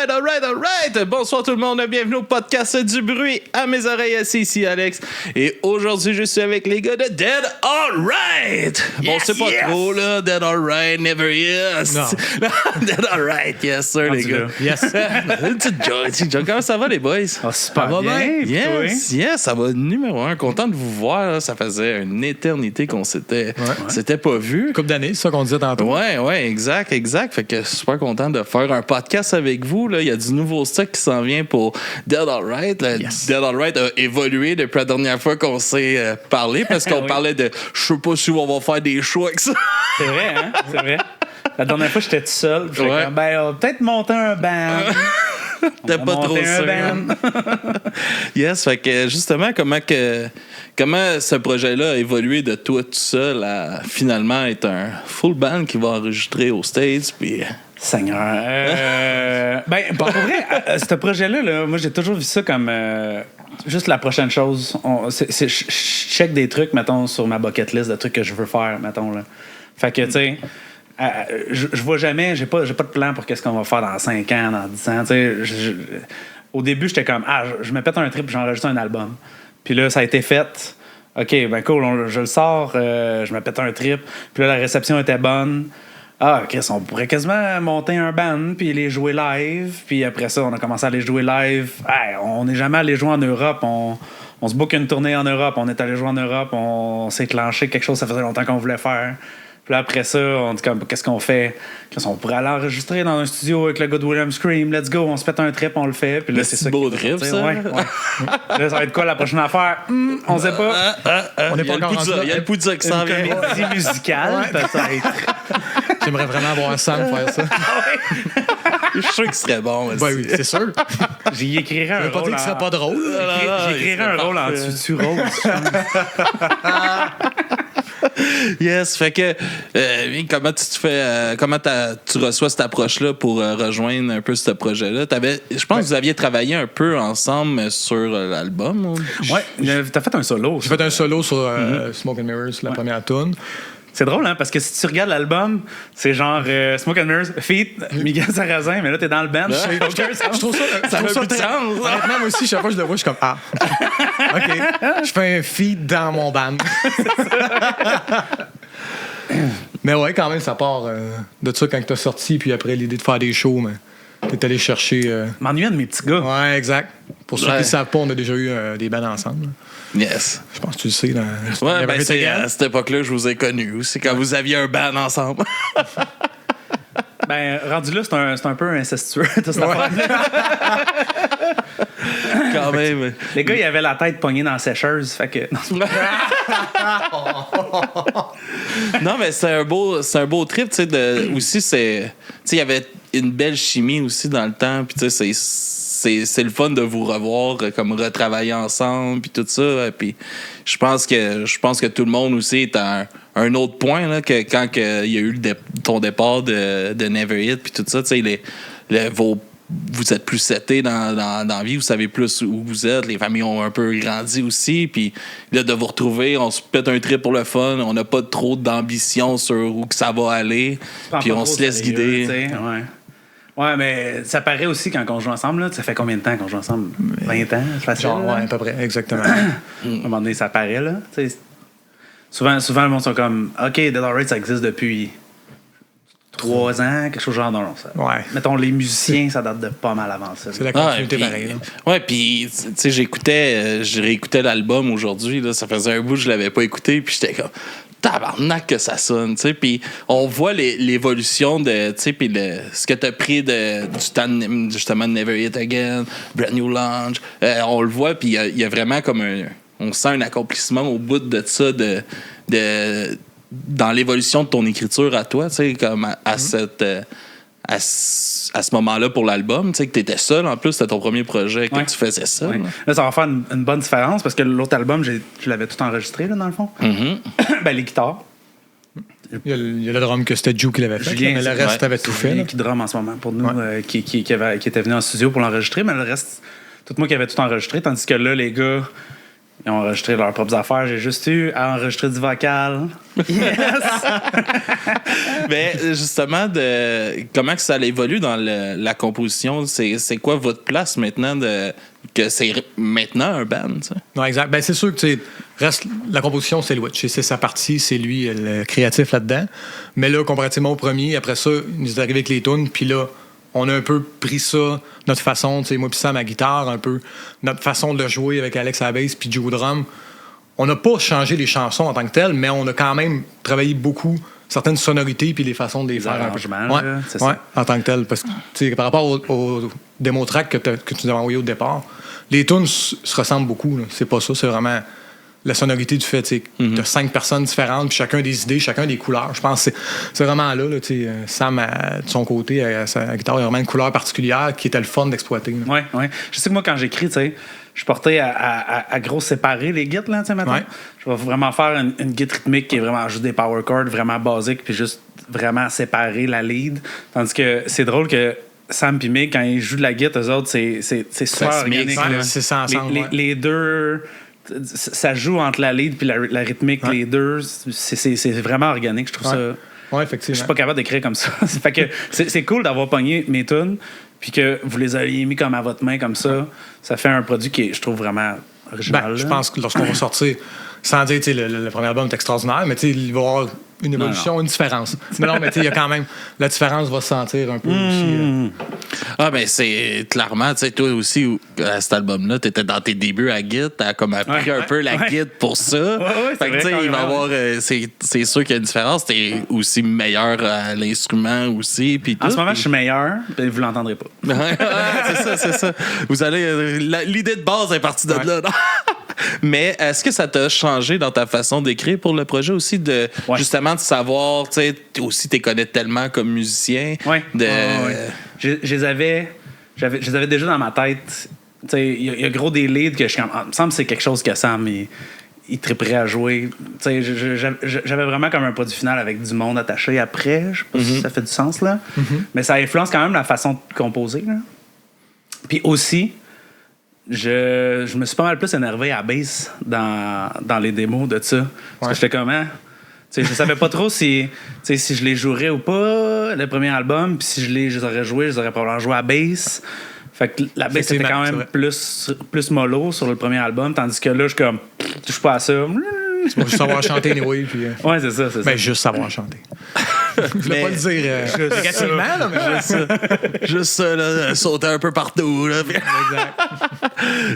Alright. Bonsoir tout le monde, bienvenue au podcast du bruit. À mes oreilles, c'est ici Alex. Et aujourd'hui, je suis avec les gars de Dead Alright. Bon, c'est pas trop, là. Dead Alright, never yes. Non. Dead Alright, yes, sir, les gars. Yes. Une petite joke. Comment ça va, les boys? Oh, super bien. Yes, ça va numéro 1. Content de vous voir, là. Ça faisait une éternité qu'on s'était pas vu. Couple d'années, c'est ça qu'on disait tantôt. Ouais, exact. Fait que super content de faire un podcast avec vous. Là. Il y a du nouveau stock qui s'en vient pour Dead Alright. Yes. Dead Alright a évolué depuis la dernière fois qu'on s'est parlé parce qu'on parlait de je sais pas si on va faire des shows avec ça. C'est vrai, hein? C'est vrai. La dernière fois, j'étais tout seul. J'étais comme, on va peut-être monter un band. T'es pas trop sûr. Yes, fait que justement, comment ce projet-là a évolué de toi tout seul à finalement être un full band qui va enregistrer aux States, puis... Seigneur. Pour vrai, ce projet-là, moi, j'ai toujours vu ça comme juste la prochaine chose. Je check des trucs, mettons, sur ma bucket list de trucs que je veux faire, mettons, là. Fait que, tu sais... je vois jamais, j'ai pas de plan pour qu'est-ce qu'on va faire dans 5 ans, dans 10 ans. Au début, j'étais comme, je me pète un trip, j'enregistre un album. Puis là, ça a été fait. OK, ben cool, je le sors, je me pète un trip. Puis là, la réception était bonne. Chris, on pourrait quasiment monter un band puis les jouer live. Puis après ça, on a commencé à les jouer live. On n'est jamais allé jouer en Europe. On se book une tournée en Europe. On est allé jouer en Europe. On s'est clenché quelque chose, ça faisait longtemps qu'on voulait faire. Puis là, après ça, on dit comme, qu'est-ce qu'on fait? On pourrait aller enregistrer dans un studio avec le gars de William Scream. Let's go, on se pète un trip, on le fait. Puis là, c'est ça. beau trip, ça. Ouais. Là, ça va être quoi la prochaine affaire? On sait pas. On est pas encore rendu là. Il y a le poudre qui s'en vient. Une comédie musicale, peut-être. J'aimerais vraiment voir Sam faire ça. Je suis sûr qu'il serait bon. Oui, c'est sûr. J'y écrirais un rôle. Je veux pas dire que ce serait pas drôle. J'écrirais un rôle en tutu rose. Yes, fait que comment tu te fais comment tu reçois cette approche-là pour rejoindre un peu ce projet-là? Je pense que vous aviez travaillé un peu ensemble sur l'album. Ouais, t'as fait un solo. J'ai fait un solo sur Smoke and Mirrors, la première tune. C'est drôle, hein, parce que si tu regardes l'album, c'est genre Smoke and Mirrors, feat, Miguel Sarrazin, mais là, t'es dans le band. Je trouve ça n'a plus de sens. Honnêtement, moi aussi, chaque fois que je le vois, je suis comme OK. Je fais un feed dans mon band. Mais ouais, quand même, ça part de ça quand t'as sorti, puis après l'idée de faire des shows, mais t'es allé chercher. M'ennuyais de mes petits gars. Ouais, exact. Pour ceux qui ne savent pas, on a déjà eu des bands ensemble. Yes. Je pense que tu le sais. C'est à cette époque-là que je vous ai connus aussi, quand vous aviez un band ensemble. Rendu là, c'est un peu incestueux, cette Quand même. Les gars, ils avaient la tête pognée dans la sécheuse, fait que... Non, mais c'est un beau trip, tu sais, aussi, il y avait une belle chimie aussi dans le temps, puis tu sais, c'est le fun de vous revoir, comme retravailler ensemble, puis tout ça. Puis je pense que tout le monde aussi est à un autre point, là, que quand il y a eu ton départ de Never Hit, puis tout ça, tu sais, vous êtes plus setés dans la vie, vous savez plus où vous êtes, les familles ont un peu grandi aussi, puis là, de vous retrouver, on se pète un trip pour le fun, on n'a pas trop d'ambition sur où que ça va aller, puis on se laisse guider. Ouais, mais ça paraît aussi quand on joue ensemble. Là. Ça fait combien de temps qu'on joue ensemble? 20 ans? C'est facile. Genre, ouais, à peu près, exactement. À un moment donné, ça paraît. Là. Souvent, le monde sont comme OK, Dead Alright, ça existe depuis 3 ans, quelque chose genre non. Ça. Ouais. Mettons, les musiciens, ça date de pas mal avant ça. C'est la continuité pareille. Ouais, puis, tu sais, je réécoutais l'album aujourd'hui. Là, ça faisait un bout que je l'avais pas écouté, puis j'étais comme. Tabarnak que ça sonne, tu sais, puis on voit l'évolution de, tu sais, puis ce que t'as pris du temps, justement, de Never Hit Again, Brand New Launch, on le voit, puis il y a vraiment comme on sent un accomplissement au bout de ça, dans l'évolution de ton écriture à toi, tu sais, comme à ce moment-là pour l'album, tu sais, que t'étais seul, en plus, c'était ton premier projet, que tu faisais ça. Ouais. Là, ça va faire une bonne différence, parce que l'autre album, je l'avais tout enregistré, là, dans le fond. Mm-hmm. Les guitares. Il y a le drum que c'était Joe qui l'avait fait, Julien, mais le reste, t'avais tout fait. Julien qui drum en ce moment pour nous, qui était venu en studio pour l'enregistrer, mais le reste, tout moi qui avait tout enregistré, tandis que là, les gars... Ils ont enregistré leurs propres affaires. J'ai juste eu à enregistrer du vocal. Yes! Mais justement, comment que ça évolue dans la composition? C'est quoi votre place maintenant que c'est maintenant un band? Ça? Non, exact. Ben, c'est sûr que reste la composition, c'est Louis. C'est sa partie, c'est lui le créatif là-dedans. Mais là, comparativement au premier, après ça, il nous est arrivé avec les tunes, puis là, on a un peu pris ça, notre façon, tu sais, moi puis Sam à guitare, un peu notre façon de jouer avec Alex à la bass puis Joe au drum. On n'a pas changé les chansons en tant que telles, mais on a quand même travaillé beaucoup certaines sonorités puis les façons de les faire. Arrangements, ouais, c'est ouais, ça. en tant que tel. Parce que tu sais, par rapport au démo track que tu nous avais envoyé au départ, les tunes se ressemblent beaucoup. Là. C'est pas ça, c'est vraiment la sonorité du fait, tu sais, de 5 personnes différentes, puis chacun des idées, chacun des couleurs. Je pense que c'est vraiment là, tu sais, Sam, de son côté, à sa guitare, il y a vraiment une couleur particulière qui était le fun d'exploiter. Oui, oui. Je sais que moi, quand j'écris, tu sais, je suis porté à gros séparer les guides, là, tu sais, maintenant. Ouais. Je vais vraiment faire une guide rythmique qui est vraiment juste des power chords, vraiment basiques, puis juste vraiment séparer la lead. Tandis que c'est drôle que Sam et Mick, quand ils jouent de la guide, eux autres, c'est super se mixe, organique. ouais, là. c'est ça ensemble, ouais. Les deux... Ça joue entre la lead puis la rythmique, les deux. C'est vraiment organique, je trouve ça. Oui, Je effectivement. suis pas capable d'écrire comme ça. Fait que c'est cool d'avoir pogné mes tunes, puis que vous les ayez mis comme à votre main, comme ça. Ça fait un produit qui est, je trouve, vraiment original. Ben, je pense que lorsqu'on va sortir, sans dire, tu sais, le premier album est extraordinaire, mais tu sais, il va y avoir une évolution, une différence. Mais non, mais tu sais, il y a quand même, la différence va se sentir un peu aussi. Ah, ben c'est clairement, tu sais, toi aussi, à cet album-là, t'étais dans tes débuts à Git, t'as comme appris un peu la Git pour ça. c'est Fait que, tu sais, vrai, il va y avoir, c'est sûr qu'il y a une différence. T'es aussi meilleur à l'instrument aussi. Puis En tout, ce moment, puis- je suis meilleur, puis vous l'entendrez pas. Ouais, c'est ça. Vous allez. L'idée de base est partie de là. non? Mais est-ce que ça t'a changé dans ta façon d'écrire pour le projet aussi, de Ouais. justement de savoir, tu sais, aussi t'es connais tellement comme musicien. Oui. De... Je les avais déjà dans ma tête. Tu sais, il y a gros des leads que je suis comme. Il me semble que c'est quelque chose que Sam il triperait à jouer. Tu sais, j'avais vraiment comme un produit final avec du monde attaché après. Je sais pas si ça fait du sens, là. Mais ça influence quand même la façon de composer, là. Puis aussi, je me suis pas mal plus énervé à bass dans les démos de ça. Parce que j'étais comment? Je savais pas trop si je les jouerais ou pas, le premier album. Puis si je les aurais joués, je les aurais probablement joué à bass. Fait que la bass était quand même plus mollo sur le premier album. Tandis que là, je suis comme, touche pas à ça. Tu vas juste savoir chanter anyway. Puis, Ouais, c'est ça. ben, juste savoir chanter. Je voulais pas le dire négativement, là, mais Juste ça, là, sauter un peu partout. Là, puis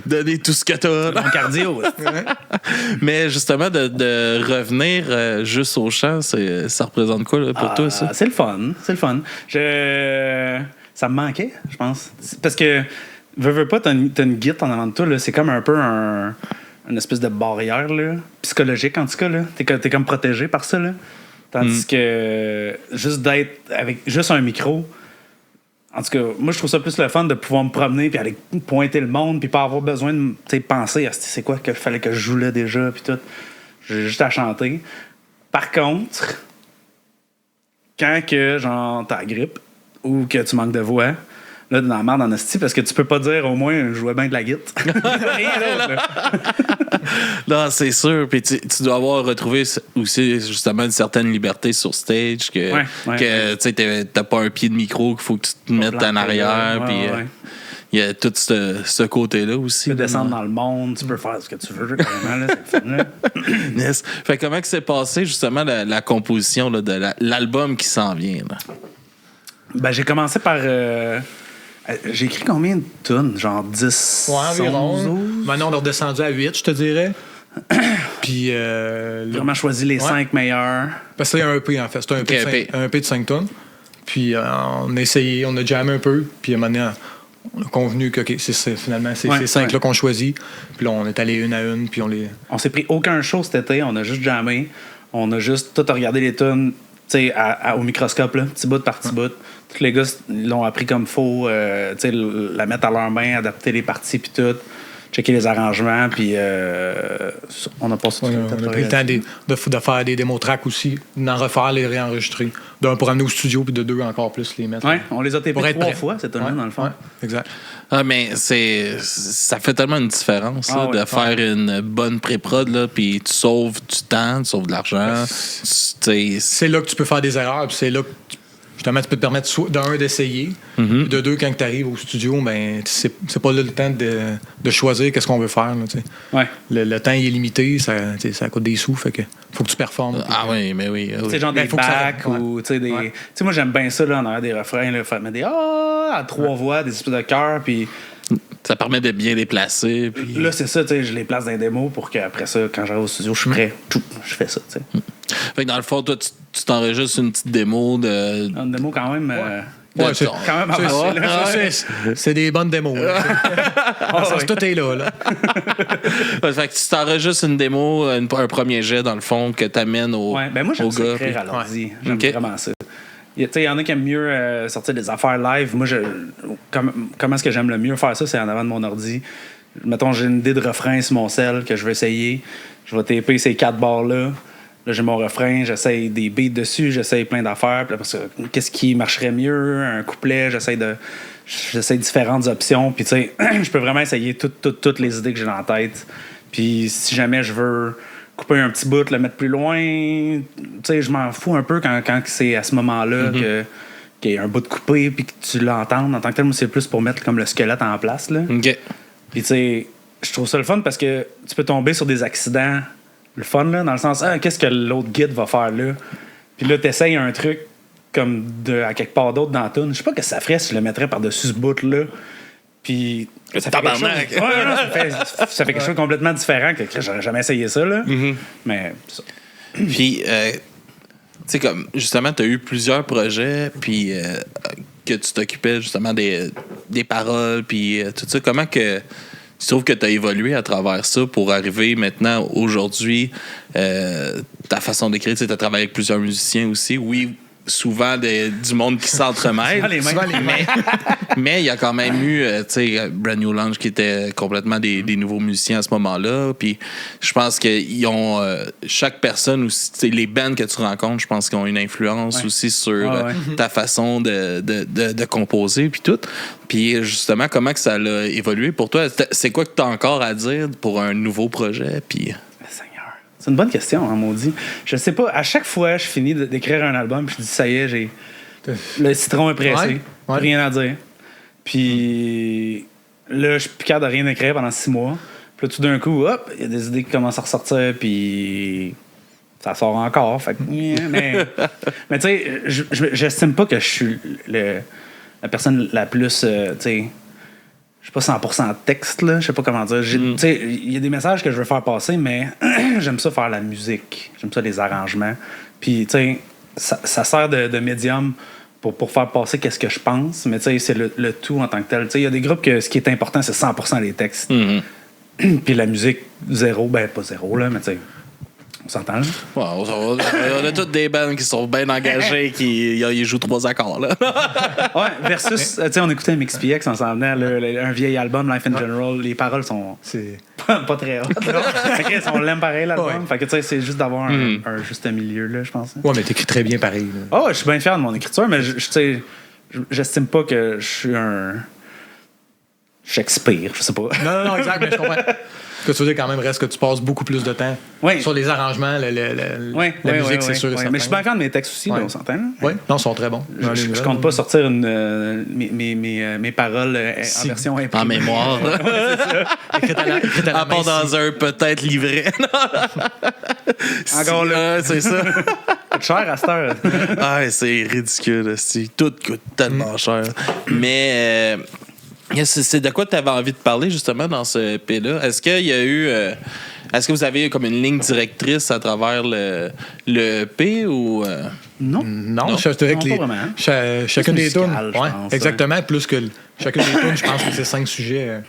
donner tout ce que t'as. Mon cardio. Mais justement, de revenir juste au chant, ça représente quoi là, pour toi, ça? C'est le fun. C'est le fun. Ça me manquait, je pense. Parce que, veux pas, t'as une guide en avant de toi. Là, c'est comme un peu une espèce de barrière là, psychologique, en tout cas. Là. T'es comme protégé par ça. Là. Tandis que juste d'être avec juste un micro, en tout cas, moi, je trouve ça plus le fun de pouvoir me promener puis aller pointer le monde puis pas avoir besoin de penser à c'est quoi qu'il fallait que je joue là déjà puis tout. J'ai juste à chanter. Par contre, quand que, genre, t'as la grippe ou que tu manques de voix, là, dans la merde en esti, parce que tu peux pas dire au moins je jouais bien de la guitare. Rien d'autre, là. Non, c'est sûr. Puis tu dois avoir retrouvé aussi justement une certaine liberté sur stage que tu sais, t'as pas un pied de micro qu'il faut que tu te mettes en arrière. Puis il y a tout ce côté-là aussi. Tu peux descendre dans le monde, tu peux faire ce que tu veux, carrément, là, c'est le fun, là. Yes. Fait comment que s'est passé justement la composition là, de l'album qui s'en vient? Là? Ben, j'ai commencé par... j'ai écrit combien de tunes? Genre 10, environ. 11? Maintenant, on est redescendu à 8, je te dirais. Puis. Vraiment choisi les 5 meilleurs. Parce que c'est un EP, en fait. C'est un EP de 5 tonnes. Puis, on a essayé, on a jammé un peu. Puis, à un moment donné, on a convenu que finalement, c'est ces 5-là qu'on choisit. Puis là, on est allé une à une. Puis, On s'est pris aucun show cet été. On a juste jammé. On a juste tout regardé les tunes. Tu sais, au microscope, là, petit bout par petit bout. Tous les gars l'ont appris comme faut, tu sais, la mettre à leur main, adapter les parties puis tout. checker les arrangements, puis on a passé On a pris le temps de faire des démos tracks aussi, d'en refaire, les réenregistrer. D'un, pour amener au studio, puis de deux, encore plus les mettre. Oui, on les a tapés Pour être 3 prêt. fois, cette tune-là, dans le fond. Ouais, exact. Ah, mais ça fait tellement une différence là, ouais, de faire une bonne pré-prod, là, puis tu sauves du temps, tu sauves de l'argent. C'est là que tu peux faire des erreurs, puis c'est là que justement, tu peux te permettre d'un d'essayer, puis de deux, quand tu arrives au studio, ben c'est pas là le temps de choisir qu'est-ce qu'on veut faire. Là, Ouais. le temps il est limité, ça coûte des sous, fait que faut que tu performes. Ah oui, mais oui. Tu sais, genre des Ben, faut que ça backs rentre, ou, tu sais, des... Ouais. Tu sais, moi, j'aime bien ça, là, en arrière des refrains, là, faire mettre des à 3 voix, des espèces de chœurs, puis Ça permet de bien les placer. Puis... là, c'est ça, tu sais, je les place dans les démos pour qu'après ça, quand j'arrive au studio, je suis prêt. Je fais ça, tu sais. Fait que dans le fond, toi, tu t'enregistres une petite démo de. Une démo quand même... Ouais, c'est quand même avancé, là. c'est des bonnes démos. Là. ouais. Tout est là. Fait que tu t'enregistres une démo, un premier jet, dans le fond, que t'amènes au, Ouais, ben moi, j'aime au ça gars. écrire à l'ordi. J'aime Ok. vraiment ça. Il y en a qui aiment mieux sortir des affaires live. Moi, comment est-ce que j'aime le mieux faire ça? C'est en avant de mon ordi. Mettons, j'ai une idée de refrain sur mon cell que je veux essayer. Je vais taper ces 4 barres-là. Là, j'ai mon refrain, j'essaye des beats dessus, j'essaye plein d'affaires. Puis après ça, qu'est-ce qui marcherait mieux? Un couplet, j'essaye différentes options. Puis, tu sais, je peux vraiment essayer toutes les idées que j'ai dans la tête. Puis, si jamais je veux couper un petit bout, le mettre plus loin, tu sais, je m'en fous un peu quand c'est à ce moment-là qu'il y a un bout de coupé puis que tu l'entends. En tant que tel, moi, c'est plus pour mettre comme le squelette en place, là. OK. Puis, tu sais, je trouve ça le fun parce que tu peux tomber sur des accidents, le fun, là, dans le sens, qu'est-ce que l'autre guide va faire là? Puis là, t'essayes un truc comme à quelque part d'autre dans la toune. Je sais pas ce que ça ferait si je le mettrais par-dessus ce bout-là. Puis. Ça fait quelque chose, ça fait quelque chose de complètement différent que j'aurais jamais essayé ça, là. Mais, ça. Puis, tu sais, comme, justement, tu as eu plusieurs projets, puis que tu t'occupais justement des paroles, puis tout ça. Comment que tu trouves que tu as évolué à travers ça pour arriver maintenant, aujourd'hui, ta façon d'écrire? Tu as travaillé avec plusieurs musiciens aussi. Oui, souvent du monde qui s'entremêle. Souvent les mêmes. Mais il y a quand même eu, tu sais, Brand New Lounge qui était complètement des nouveaux musiciens à ce moment-là. Puis je pense qu'ils ont, chaque personne aussi, tu sais, les bands que tu rencontres, je pense qu'ils ont une influence aussi sur ta façon de composer puis tout. Puis justement, comment que ça a évolué pour toi? C'est quoi que tu as encore à dire pour un nouveau projet? Puis... C'est une bonne question, hein, maudit. Je sais pas, à chaque fois, je finis d'écrire un album, puis je dis, ça y est, le citron est pressé. Ouais. Rien à dire. Puis là, je suis plus capable de rien écrire pendant 6 mois. Puis là, tout d'un coup, hop, il y a des idées qui commencent à ressortir, puis ça sort encore. Fait que, mais tu sais, j'estime pas que je suis la personne la plus, tu sais... Je suis pas 100% texte, là. Je sais pas comment dire. Tu sais, il y a des messages que je veux faire passer, mais j'aime ça faire la musique. J'aime ça les arrangements. Puis, tu sais, ça sert de médium pour faire passer qu'est-ce que je pense, mais tu sais, c'est le tout en tant que tel. Tu sais, il y a des groupes que ce qui est important, c'est 100% les textes. Puis la musique, zéro. Ben, pas zéro, là, mais tu sais... On s'entend, là? Ouais, on a toutes des bands qui sont bien engagés, ils jouent 3 accords, là. Ouais, versus, tu sais, on écoutait MXPX en s'en venant, un vieil album, Life in General, les paroles sont pas très hautes. Okay, on l'aime pareil, l'album. Ouais. Fait que, tu sais, c'est juste d'avoir un juste milieu, là, je pense. Ouais, mais t'écris très bien pareil. Là. Oh, je suis bien fier de mon écriture, mais tu sais, j'estime pas que je suis un Shakespeare, je sais pas. Non, exact, mais je comprends. Ce que tu veux dire, quand même, reste que tu passes beaucoup plus de temps sur les arrangements, la musique, c'est sûr et certain. Mais je suis bien fier de mes textes aussi, là, on s'entend. Oui, non, ils sont très bons. Je compte pas sortir mes paroles en version imprimée. En mémoire. Écrite à la À part main, dans un peut-être livret. Encore là. C'est ça. Coûte cher à cette heure. Ah, c'est ridicule. Tout coûte tellement cher. Mais c'est de quoi tu avais envie de parler justement dans ce EP-là? Est-ce qu'il y a eu... est-ce que vous avez eu comme une ligne directrice à travers le EP ou... Non. Non, je dirais que pas vraiment. chacune des tunes. musical, je Ouais, pense, exactement. Plus que chacune des tunes, je pense que c'est 5 sujets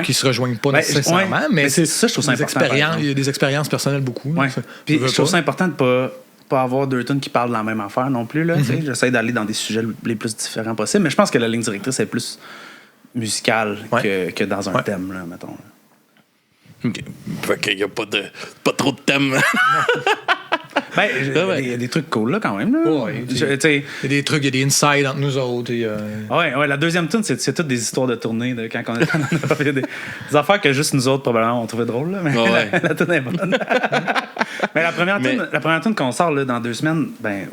qui se rejoignent pas nécessairement. Mais c'est ça, je trouve ça important. Il y a des expériences personnelles beaucoup. Ouais. Ça, Puis je trouve pas. ça important de pas avoir 2 tunes qui parlent de la même affaire non plus. Tu sais, j'essaie d'aller dans des sujets les plus différents possibles. Mais je pense que la ligne directrice est plus musicale que dans un thème, là, mettons. OK. Fait qu'il n'y a pas trop de thèmes. Ben, il y a des trucs cool, là, quand même. Là. Ouais, il y a des trucs, il y a des insides entre nous autres. Ouais, la deuxième tune, c'est toutes des histoires de tournée, de quand on a fait des affaires que juste nous autres, probablement, on trouvait drôle, là, mais la tune est bonne. Mais la première tune qu'on sort là, dans 2 semaines, ben,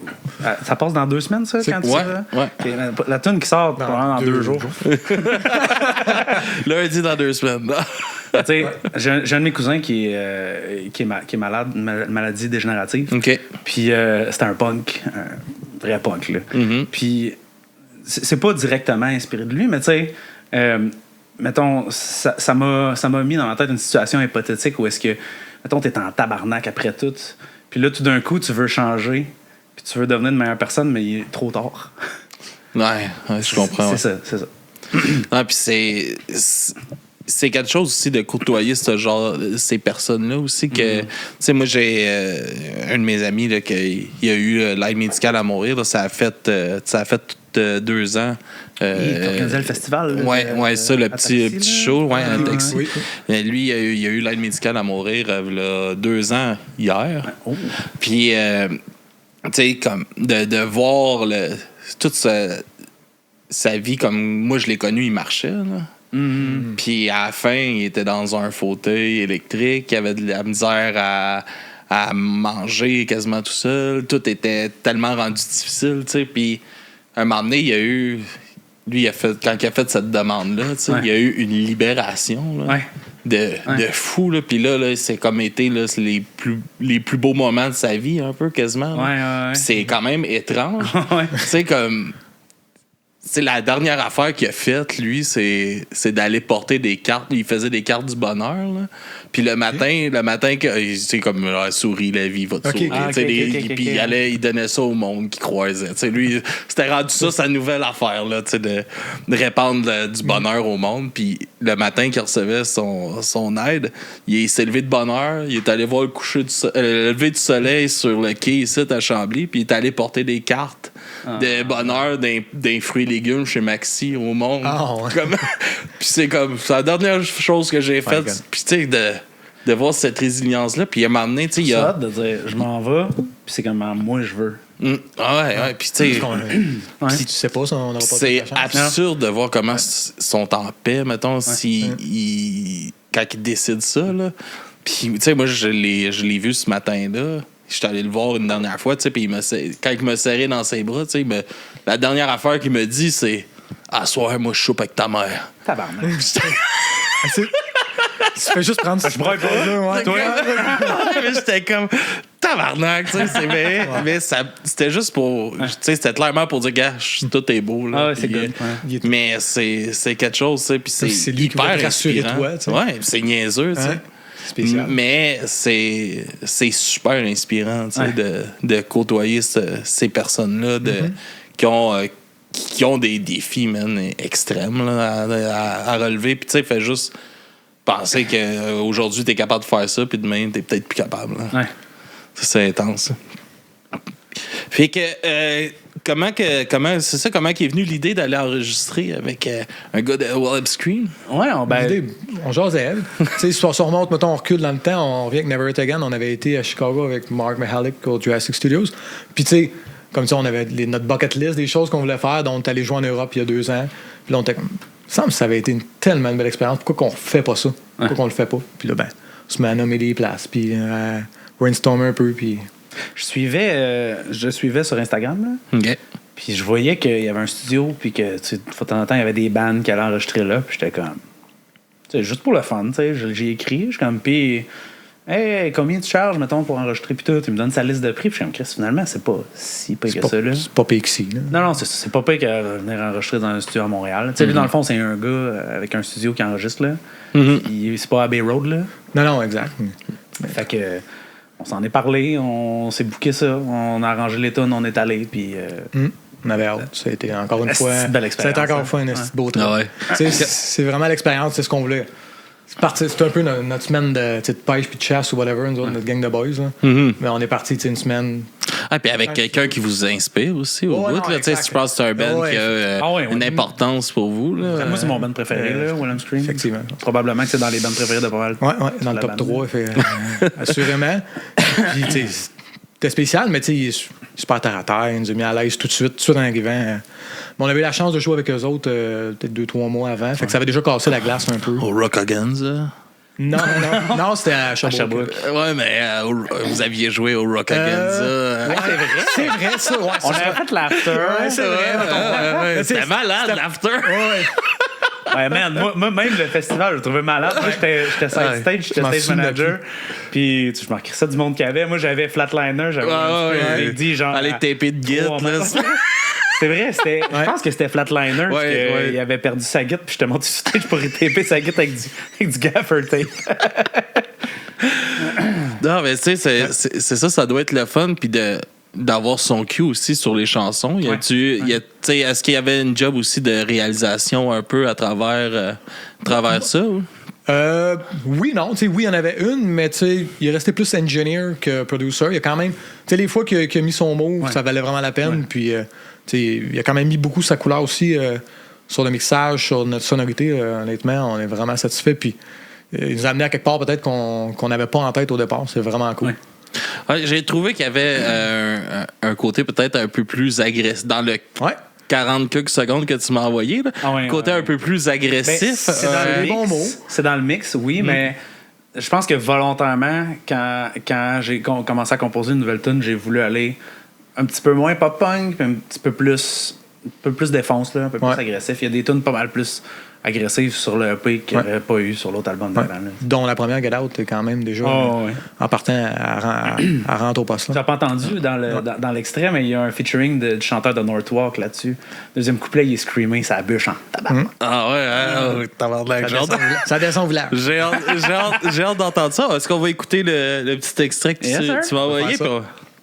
ça passe dans 2 semaines, ça, quand tu sais, là? Ouais. Okay, la tune qui sort probablement dans 2 jours. Lundi dans 2 semaines. J'ai un de mes cousins qui est malade, une maladie dégénérative. OK. Puis c'était un punk, un vrai punk. Là. Mm-hmm. Puis c'est pas directement inspiré de lui, mais tu sais, mettons, ça m'a mis dans ma tête une situation hypothétique où est-ce que, mettons, t'es en tabarnak après tout. Puis là, tout d'un coup, tu veux changer, puis tu veux devenir une meilleure personne, mais il est trop tard. Ouais, je comprends. C'est ça. Ah, puis c'est quelque chose aussi de côtoyer ces personnes-là aussi que tu sais, moi j'ai un de mes amis là, qui a eu l'aide médicale à mourir là, ça a fait 2 ans. Il organisait le festival. Ouais, ça, le petit show, un taxi. Oui. Lui, il a eu l'aide médicale à mourir là, 2 ans hier. Oh. Puis, tu sais, comme de voir toute sa vie, comme moi je l'ai connu, il marchait, là. Mm-hmm. Puis à la fin, il était dans un fauteuil électrique, il avait de la misère à manger quasiment tout seul. Tout était tellement rendu difficile, tu sais. Puis un moment donné, quand il a fait cette demande-là, tu sais, il y a eu une libération là, de fou. Là. Puis là, c'est comme été là, les plus beaux moments de sa vie, un peu quasiment. Ouais. C'est quand même étrange. Tu sais, comme... C'est la dernière affaire qu'il a faite, lui, c'est d'aller porter des cartes. Il faisait des cartes du bonheur, là. Puis le matin, c'est comme la souris, la vie va te sourire. Puis il donnait ça au monde qui croisait. T'sais, lui, c'était rendu ça sa nouvelle affaire, là, de répandre du bonheur au monde. Puis le matin qu'il recevait son aide, il s'est levé de bonne heure, il est allé voir le lever du soleil sur le quai ici à Chambly, puis il est allé porter des cartes de bonheur d'un fruits et légumes chez Maxi au monde. Puis c'est comme la dernière chose que j'ai faite. Puis tu sais, de voir cette résilience-là. Puis il m'a amené, tu sais, il y a. de dire, je m'en vais, puis c'est comme moi je veux. Ouais. Puis tu sais. Si tu sais pas, ça, on n'aura pas c'est absurde de voir comment ils sont en paix, mettons, quand ils décident ça, là. Puis, tu sais, moi, je l'ai vu ce matin-là. J'étais allé le voir une dernière fois, tu sais, puis quand il m'a serré dans ses bras, tu sais, la dernière affaire qu'il me dit, c'est « À soir, moi, je soupe avec ta mère. » Tabarnak. Tu fais juste prendre ça. Je pourrais pas. Toi. J'étais comme tabarnak, tu sais. Mais c'était juste pour. Tu sais, c'était clairement pour dire, gars, tout est beau. Là, c'est good. Mais c'est quelque chose, tu sais. Puis c'est lui qui va hyper te rassurer inspirant. toi, tu sais. Ouais, c'est niaiseux, tu sais. Spécial. Mais c'est super inspirant, tu sais, de côtoyer ces personnes-là qui ont des défis, man, extrêmes là, à relever. Puis, tu sais, fait juste penser qu'aujourd'hui, t'es capable de faire ça, puis demain, t'es peut-être plus capable. Là. Ouais. C'est intense. Fait que, comment est venue l'idée d'aller enregistrer avec un gars de Wallop Screen? Ouais, on jasait. Tu sais, si on remonte, mettons, on recule dans le temps, on revient avec Never It Again, on avait été à Chicago avec Mark Mahalik au Jurassic Studios. Puis, tu sais, comme ça, on avait notre bucket list des choses qu'on voulait faire, dont on est allé jouer en Europe il y a 2 ans. Puis là, on était comme, ça avait été tellement une belle expérience. Pourquoi qu'on refait pas ça? Pourquoi qu'on le fait pas? Puis là, on se met à nommer des places, puis brainstormer un peu, puis... Je suivais sur Instagram, là. OK. Puis je voyais qu'il y avait un studio, puis que, de temps en temps, il y avait des bands qui allaient enregistrer là, puis j'étais comme... Tu sais, juste pour le fun, tu sais, j'ai écrit, je suis comme, puis... Hey, combien tu charges, mettons, pour enregistrer, puis tout? Tu me donnes sa liste de prix, puis je suis comme, Chris, finalement, c'est pas si pire que ça, là. C'est pas pire que si, là. Non, c'est pas pire que venir enregistrer dans un studio à Montréal. Tu sais, lui, dans le fond, c'est un gars avec un studio qui enregistre, là. C'est pas Abbey Road, là. Non, exact. Fait que... On s'en est parlé, on s'est booké ça, on a arrangé les tunes, on est allé, puis... On avait hâte. Ça a été encore une fois... C'est une belle expérience. Ça a été encore une fois un beau truc. Ah ouais. C'est vraiment l'expérience, c'est ce qu'on voulait. C'est un peu notre semaine de pêche puis de chasse ou whatever, nous autres, notre gang de boys. Là. Mais on est parti une semaine Ah, puis avec quelqu'un qui vous inspire aussi au bout. non, Là, tu sais, je pense que c'est un band qui a une importance pour vous. Là. Moi, c'est mon band préféré, là, Will & Scream. Effectivement. Probablement que c'est dans les bands préférés de Paul. Ouais, dans le top 3, assurément. Puis, tu sais, c'était spécial, mais tu sais, il est super terre à terre. Il nous a mis à l'aise tout de suite en arrivant. Mais on avait eu la chance de jouer avec eux autres peut-être 2-3 mois avant. Fait que ça avait déjà cassé la glace un peu. Au Rock Against, Non, c'était à Sherbrooke. Ouais, mais vous aviez joué au Rock Against. C'est vrai, ça. Ouais, On avait fait l'after. Ouais, c'est vrai. C'était malade, l'after. Ouais, man, moi, même le festival, je le trouvais malade. Moi, j'étais side stage, j'étais stage manager. Puis, je m'en crissais du monde qu'il y avait. Moi, j'avais Flatliner, j'avais dit genre. Aller taper de guide, là. C'est vrai, je pense que c'était Flatliner. Il avait perdu sa guide, puis j'étais monté sur stage pour taper sa guide avec du gaffer tape. Non, mais tu sais, c'est ça, ça doit être le fun. Puis d'avoir son cue aussi sur les chansons. Est-ce qu'il y avait une job aussi de réalisation un peu à travers ça? Ou? Oui, non. Oui, il y en avait une, mais il est resté plus engineer que producer. Il y a quand même... les fois qu'il a mis son mot, ça valait vraiment la peine. Ouais. Puis, il a quand même mis beaucoup sa couleur aussi sur le mixage, sur notre sonorité. Honnêtement, on est vraiment satisfait. Puis, il nous a amené à quelque part peut-être qu'on n'avait pas en tête au départ. C'est vraiment cool. Ouais. Ouais, j'ai trouvé qu'il y avait un côté peut-être un peu plus agressif dans le 40 quelques secondes que tu m'as envoyé. Côté un peu plus agressif. C'est dans le mix. C'est dans le mix, oui, mais je pense que volontairement, quand j'ai commencé à composer une nouvelle tune, j'ai voulu aller un petit peu moins pop-punk, puis un petit peu plus défonce, là, un peu plus agressif. Il y a des tunes pas mal plus agressives sur le EP qu'il n'y aurait pas eu sur l'autre album d'avant. Dont la première Get Out est quand même déjà en partant à rentrer au poste. Tu n'as pas entendu dans l'extrait, mais il y a un featuring du chanteur de Northwalk là-dessus. Deuxième couplet, il est screamé, ça bûche en tabac. Ah ouais, ça descend au village. J'ai hâte d'entendre ça. Est-ce qu'on va écouter le petit extrait que tu m'as envoyé?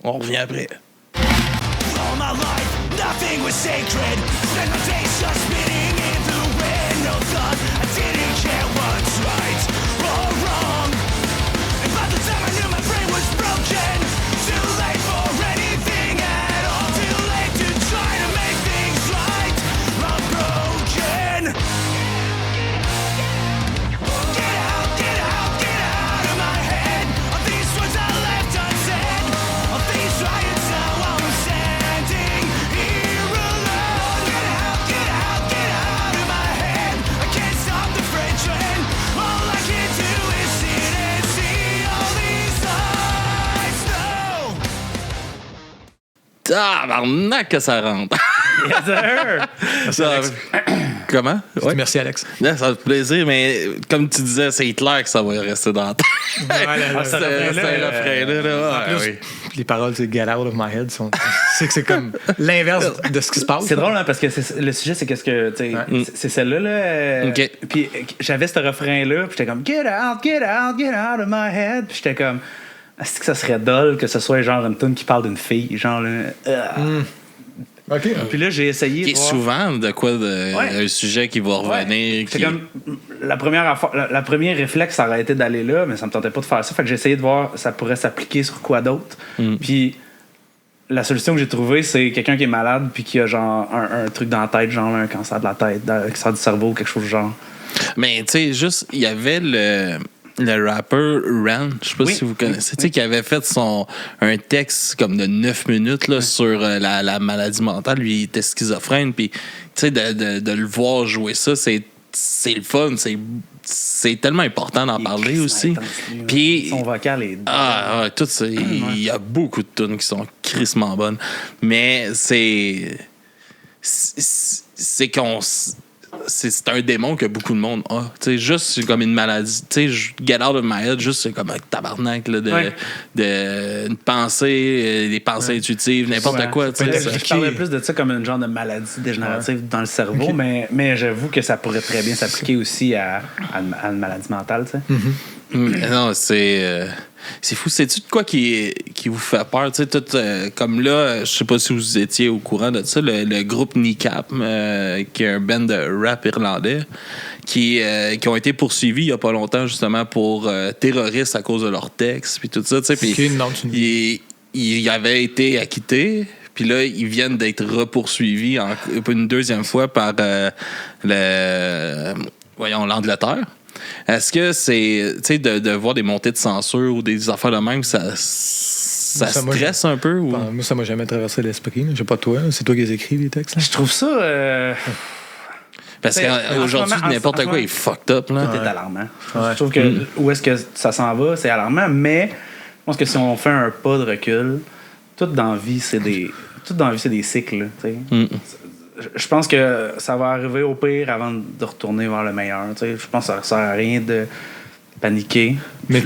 On revient après. All my life, nothing was sacred. Spent my days just spinning in the wind. No thought, I didn't care what's right or wrong. And by the time I knew my brain was broken, too late for anything at all. Too late to try to make things right. I'm broken. Get out, get out, get out of my head. All these words I left unsaid. All these riots now I'm standing here alone. Get out, get out of my head. I can't stop the freight train. All I can do is sit and see all these lights. No. Tabarnak que ça rentre. Yes, sir! Comment? Ouais. Merci, Alex. Ça fait plaisir, mais comme tu disais, c'est clair que ça va rester dans la tête. C'est le refrain-là. Les paroles, c'est Get out of my head. C'est comme l'inverse de ce qui se passe. C'est drôle, hein, parce que le sujet, c'est qu'est-ce que. C'est celle-là. Là, OK. Puis j'avais ce refrain-là, puis j'étais comme Get out, get out, get out of my head. Puis j'étais comme est-ce que ça serait dull que ce soit genre une tune qui parle d'une fille? Genre là. OK. Puis là, j'ai essayé. Qui est souvent de quoi un sujet qui va revenir. C'est comme la première réflexe, ça aurait été d'aller là, mais ça me tentait pas de faire ça. Fait que j'ai essayé de voir ça pourrait s'appliquer sur quoi d'autre. Puis la solution que j'ai trouvée, c'est quelqu'un qui est malade puis qui a genre un truc dans la tête, genre un cancer de la tête, un cancer du cerveau, quelque chose du genre. Mais tu sais, juste, il y avait le rapper Ran, je sais pas si vous connaissez, tu sais, qui avait fait un texte comme de 9 minutes là, sur la maladie mentale. Lui, il était schizophrène, puis tu sais, de le voir jouer ça, c'est le fun, c'est tellement important d'en parler aussi. Puis son vocal est tout ça, il y a beaucoup de tunes qui sont crissement bonnes, mais c'est c'est un démon que beaucoup de monde a. Tu sais, juste comme une maladie. Tu sais, get out of my head, juste comme un tabarnak là, une pensée, des pensées intuitives, n'importe quoi. Tu sais, je parlais plus de ça comme une genre de maladie dégénérative dans le cerveau, mais j'avoue que ça pourrait très bien s'appliquer aussi à une maladie mentale. Tu sais. Non, c'est fou. C'est-tu de quoi qui vous fait peur? Tu sais, tout, comme là, je sais pas si vous étiez au courant de ça, le groupe Kneecap, qui est un band de rap irlandais, qui ont été poursuivis il y a pas longtemps, justement, pour terroristes à cause de leurs textes, puis tout ça. Tu sais, puis il avait été acquitté. Puis là, ils viennent d'être repoursuivis une deuxième fois par l'Angleterre. Est-ce que c'est, tu sais, de voir des montées de censure ou des affaires de même, ça stresse un peu? Ou? Moi, ça m'a jamais traversé l'esprit. Je sais pas toi. C'est toi qui les écris, les textes. Là? Je trouve ça. Parce qu'aujourd'hui, n'importe quoi est fucked up. Là. Tout est alarmant. Je trouve que où est-ce que ça s'en va, c'est alarmant, mais je pense que si on fait un pas de recul, tout dans la vie, c'est des cycles. Je pense que ça va arriver au pire avant de retourner vers le meilleur. Je pense que ça sert à rien de paniquer. Mais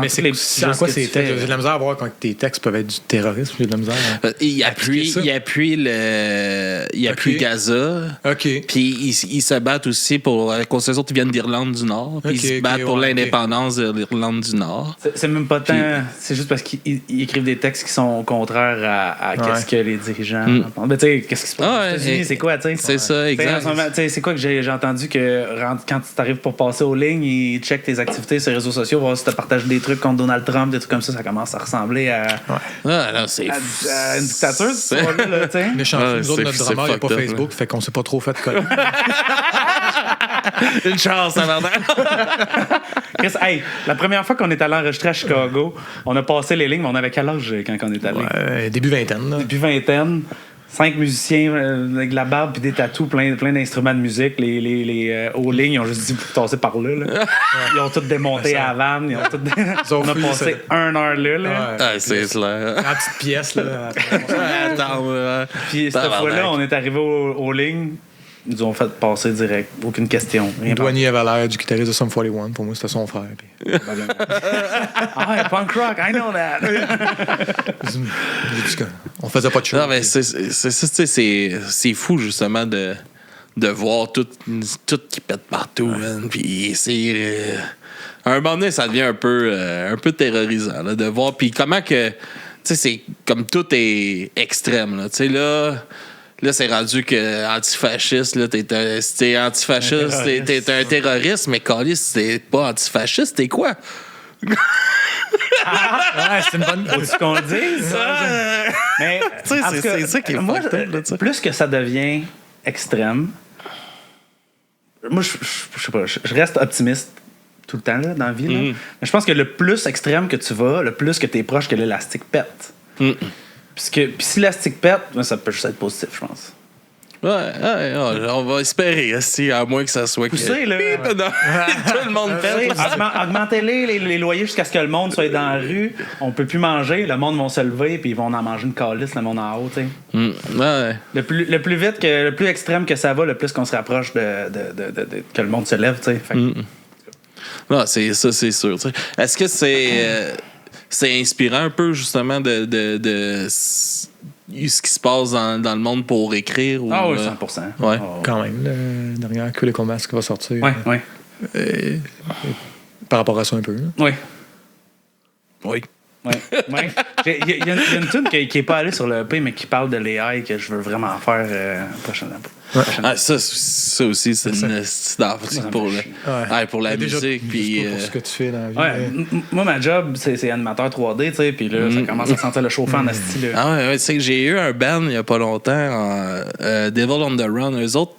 c'est en quoi ces textes? J'ai de la misère à voir quand tes textes peuvent être du terrorisme. J'ai de la misère. Il appuie Gaza. OK. Puis ils se battent aussi pour. Cause les autres, ils viennent d'Irlande du Nord. Puis ils se battent pour l'indépendance de l'Irlande du Nord. C'est même pas tant. C'est juste parce qu'ils écrivent des textes qui sont contraires à qu'est-ce que les dirigeants. Mais tu sais, qu'est-ce qui se passe aux États-Unis? C'est quoi, tu sais? C'est ça, exact. C'est quoi que j'ai entendu que quand tu arrives pour passer aux lignes, ils checkent tes activités sur les réseaux sociaux, voir si tu partages des trucs contre Donald Trump, des trucs comme ça commence à ressembler à une dictature, ce là, tu sais. Mais nous autres, notre drama, il n'y a pas Facebook, fait qu'on s'est pas trop fait coller. Une chance, avant. Chris, hey, la première fois qu'on est allé enregistrer à Chicago, on a passé les lignes, mais on avait quel âge quand on est allé? Début vingtaine. Là. Début vingtaine. 5 musiciens avec de la barbe puis des tatous, plein d'instruments de musique. Les hauts lignes, ils ont juste dit passer par là. Ils ont tout démonté à la vanne. On a passé 1 heure là. C'est clair. En petite pièce. Là. Puis cette fois-là, on est arrivé aux lignes. Ils nous ont fait passer direct. Aucune question. Le douanier avait l'air du guitariste de Sum 41. Pour moi, c'était son frère. Puis... punk rock, I know that. On faisait pas de show. Non, mais c'est fou, justement, de voir tout qui pète partout. Puis c'est... à un moment donné, ça devient un peu terrorisant là, de voir. Puis comment que... Tu sais, c'est comme tout est extrême. Là, tu sais, là, c'est rendu que antifasciste, là, si t'es antifasciste, t'es un terroriste, mais Calis, t'es pas antifasciste, t'es quoi? C'est une bonne. Faut-tu qu'on le dise? Mais c'est ça qui est moi, plus que ça devient extrême, moi, je sais pas, je reste optimiste tout le temps là, dans la vie. Là. Mais je pense que le plus extrême que tu vas, le plus que t'es proche que l'élastique pète. Puis si l'élastique pète, ça peut juste être positif, je pense. On va espérer, à moins que ça soit... Poussé, là. Tout le monde pète. Augmentez-les les loyers jusqu'à ce que le monde soit dans la rue. On peut plus manger. Le monde va se lever puis ils vont en manger une calice, le monde en haut, tu sais. Le plus vite, le plus extrême que ça va, le plus qu'on se rapproche de que le monde se lève, tu sais. Non, c'est sûr. T'sais. Est-ce que c'est inspirant un peu, justement, de ce qui se passe dans le monde pour écrire? Ou, oui, 100%. Ouais. Quand même, le dernier Cool et Comas qui va sortir. Oui. Par rapport à ça un peu. Oui. Oui. Oui. Il y a une tune qui n'est pas allée sur le EP, mais qui parle de l'AI que je veux vraiment faire prochainement. Ça aussi, c'est une pour la musique. Puis, pour ce que tu fais dans la vie. Moi, ma job, c'est animateur 3D, tu sais, puis là, ça commence à sentir le chauffant en asti. Tu sais que j'ai eu un band il n'y a pas longtemps, Devil on the Run. Eux autres,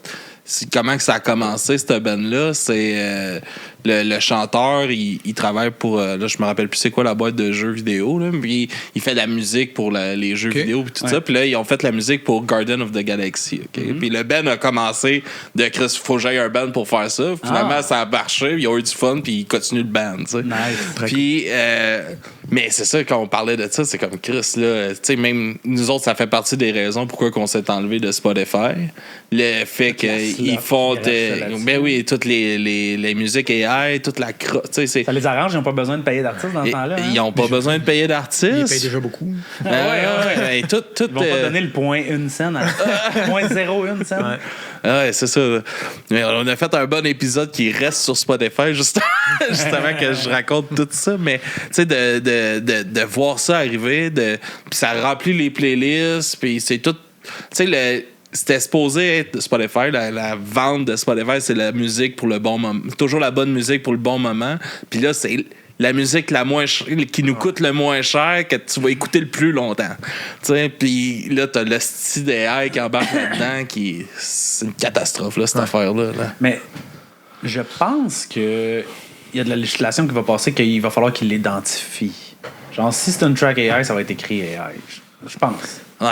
comment que ça a commencé, cette band-là, c'est... Le chanteur, il travaille pour... là, je me rappelle plus c'est quoi la boîte de jeux vidéo, là, puis il fait de la musique pour les jeux vidéo et tout ça. Puis là, ils ont fait la musique pour Garden of the Galaxy. Puis le band a commencé de Chris, faut que j'aille un band pour faire ça. Finalement, ça a marché, ils ont eu du fun, puis ils continuent le band. T'sais. Nice. Puis... mais c'est ça, quand on parlait de ça, c'est comme Chris, là, tu sais, même nous autres, ça fait partie des raisons pourquoi on s'est enlevé de Spotify. Le fait qu'ils font... toutes les musiques AI, toute la crotte. Ça les arrange, ils n'ont pas besoin de payer d'artistes dans ce temps-là. Ils n'ont pas besoin de payer d'artistes. Ils payent déjà beaucoup. Ils vont pas donner le 0.1 cent à 0.01 cent. Ouais, c'est ça. Mais on a fait un bon épisode qui reste sur Spotify, justement que je raconte tout ça. Mais tu sais, de voir ça arriver, puis ça remplit les playlists, puis c'est tout. Tu sais, c'était supposé être Spotify, la vente de Spotify, c'est la musique pour le bon moment. Toujours la bonne musique pour le bon moment. Puis là, c'est la musique la moins qui nous coûte le moins cher, que tu vas écouter le plus longtemps. Puis là, t'as le style AI qui embarque là-dedans, c'est une catastrophe, là, cette affaire-là. Là. Mais je pense que il y a de la législation qui va passer qu'il va falloir qu'il l'identifie. Genre, si c'est une track AI, ça va être écrit AI. Je pense. Ouais,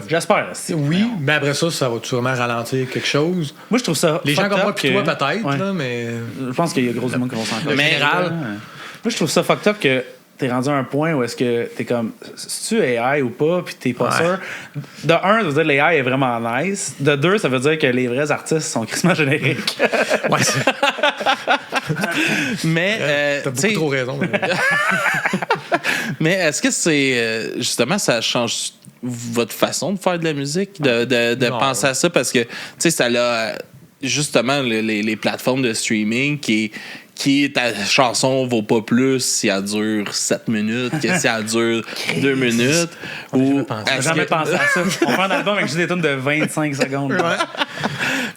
J'espère. Oui, mais après ça va sûrement ralentir quelque chose. Moi, je trouve ça. Les gens fucked comme moi up puis toi, que- peut-être, Ouais. là, mais. Je pense qu'il y a gros monde qui vont s'en Le Mais- général. Moi, je trouve ça fucked up que t'es rendu à un point où est-ce que t'es comme, c'est-tu AI ou pas, puis t'es pas Ouais. sûr. De un, ça veut dire que l'AI est vraiment nice. De deux, ça veut dire que les vrais artistes sont crissement génériques. Ouais, c'est- Mais, t'as tu sais, beaucoup trop raison. mais est-ce que c'est justement ça change votre façon de faire de la musique, de Non. penser à ça parce que tu sais ça l'a justement les plateformes de streaming qui ta chanson vaut pas plus si elle dure 7 minutes que si elle dure 2 minutes ou pensé. J'ai est-ce jamais que- pensé à ça. On fait un album avec juste des tunes de 25 secondes.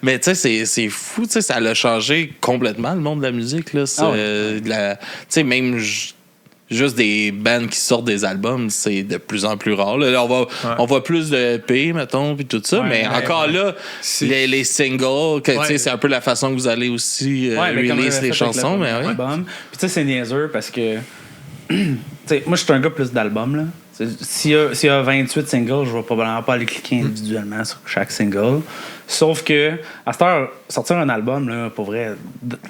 mais tu sais c'est fou, tu sais ça l'a changé complètement le monde de la musique là, Ah ouais. tu sais même juste des bands qui sortent des albums, c'est de plus en plus rare. Là, on voit plus de EP, mettons, puis tout ça, Ouais, mais mais encore là, c'est- les singles, que, tu sais, c'est un peu la façon que vous allez aussi Mais comme release j'avais les fait avec chansons, le mais premier oui. album. Puis tu sais, c'est niaiseux parce que tu sais, moi, je suis un gars plus d'albums, là. S'il y a 28 singles, je vais probablement pas aller cliquer individuellement sur chaque single. Sauf que, à cette heure, sortir un album, là, pour vrai,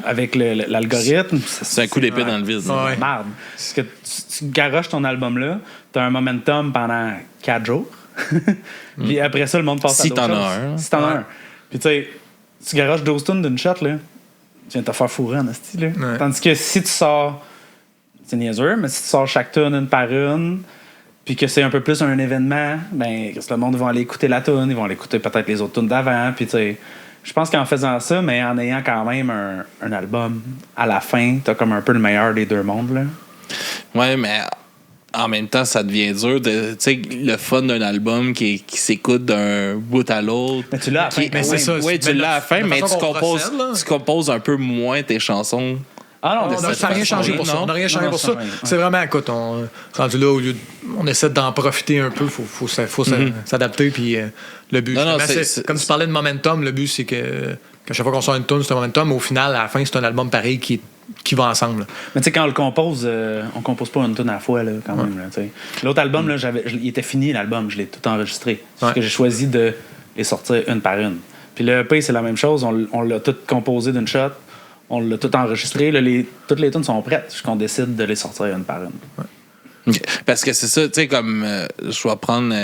avec l'algorithme, C'est un coup d'épée dans le vide. Ouais. Merde. Parce que tu garoches ton album-là, t'as un momentum pendant 4 jours. Puis après ça, le monde passe Si à d'autres t'en as choses. un. Si t'en as un. Puis tu sais, tu garoches 12 tonnes d'une shot, là, tu viens de te faire fourrer en esti, là. Ouais. Tandis que si tu sors, c'est niaiseux, mais si tu sors chaque tune une par une, puis que c'est un peu plus un événement, ben, le monde va aller écouter la tune, ils vont aller écouter peut-être les autres tunes d'avant, puis tu sais, je pense qu'en faisant ça, mais en ayant quand même un album, à la fin, t'as comme un peu le meilleur des deux mondes, là. Ouais, mais en même temps, ça devient dur. Tu sais, le fun d'un album qui s'écoute d'un bout à l'autre. Mais tu l'as à la fin. Mais c'est ça. Oui, tu Mais l'as à la fin, la mais façon qu'on procède, là. tu composes un peu moins tes chansons. Ah non, On n'a rien changé pour ça. On n'a rien changé pour ça. C'est vraiment, écoute, rendu là, au lieu on essaie d'en profiter un peu, faut s'adapter, puis le but, Non, non, justement, c'est- comme tu parlais de momentum, le but, c'est qu'à chaque fois qu'on sort une tune, c'est un momentum, mais au final, à la fin, c'est un album pareil qui va ensemble. Mais tu sais, quand on le compose, on compose pas une tune à la fois, là, quand même. Là, tu sais. L'autre album, là, il était fini, l'album. Je l'ai tout enregistré. C'est Ouais. que j'ai choisi de les sortir une par une. Puis le EP, c'est la même chose. On l'a tout composé d'une shot. On l'a tout enregistré. Là, toutes les tunes sont prêtes. Juste qu'on décide de les sortir une par une. Ok. Parce que c'est ça, tu sais, comme je vais prendre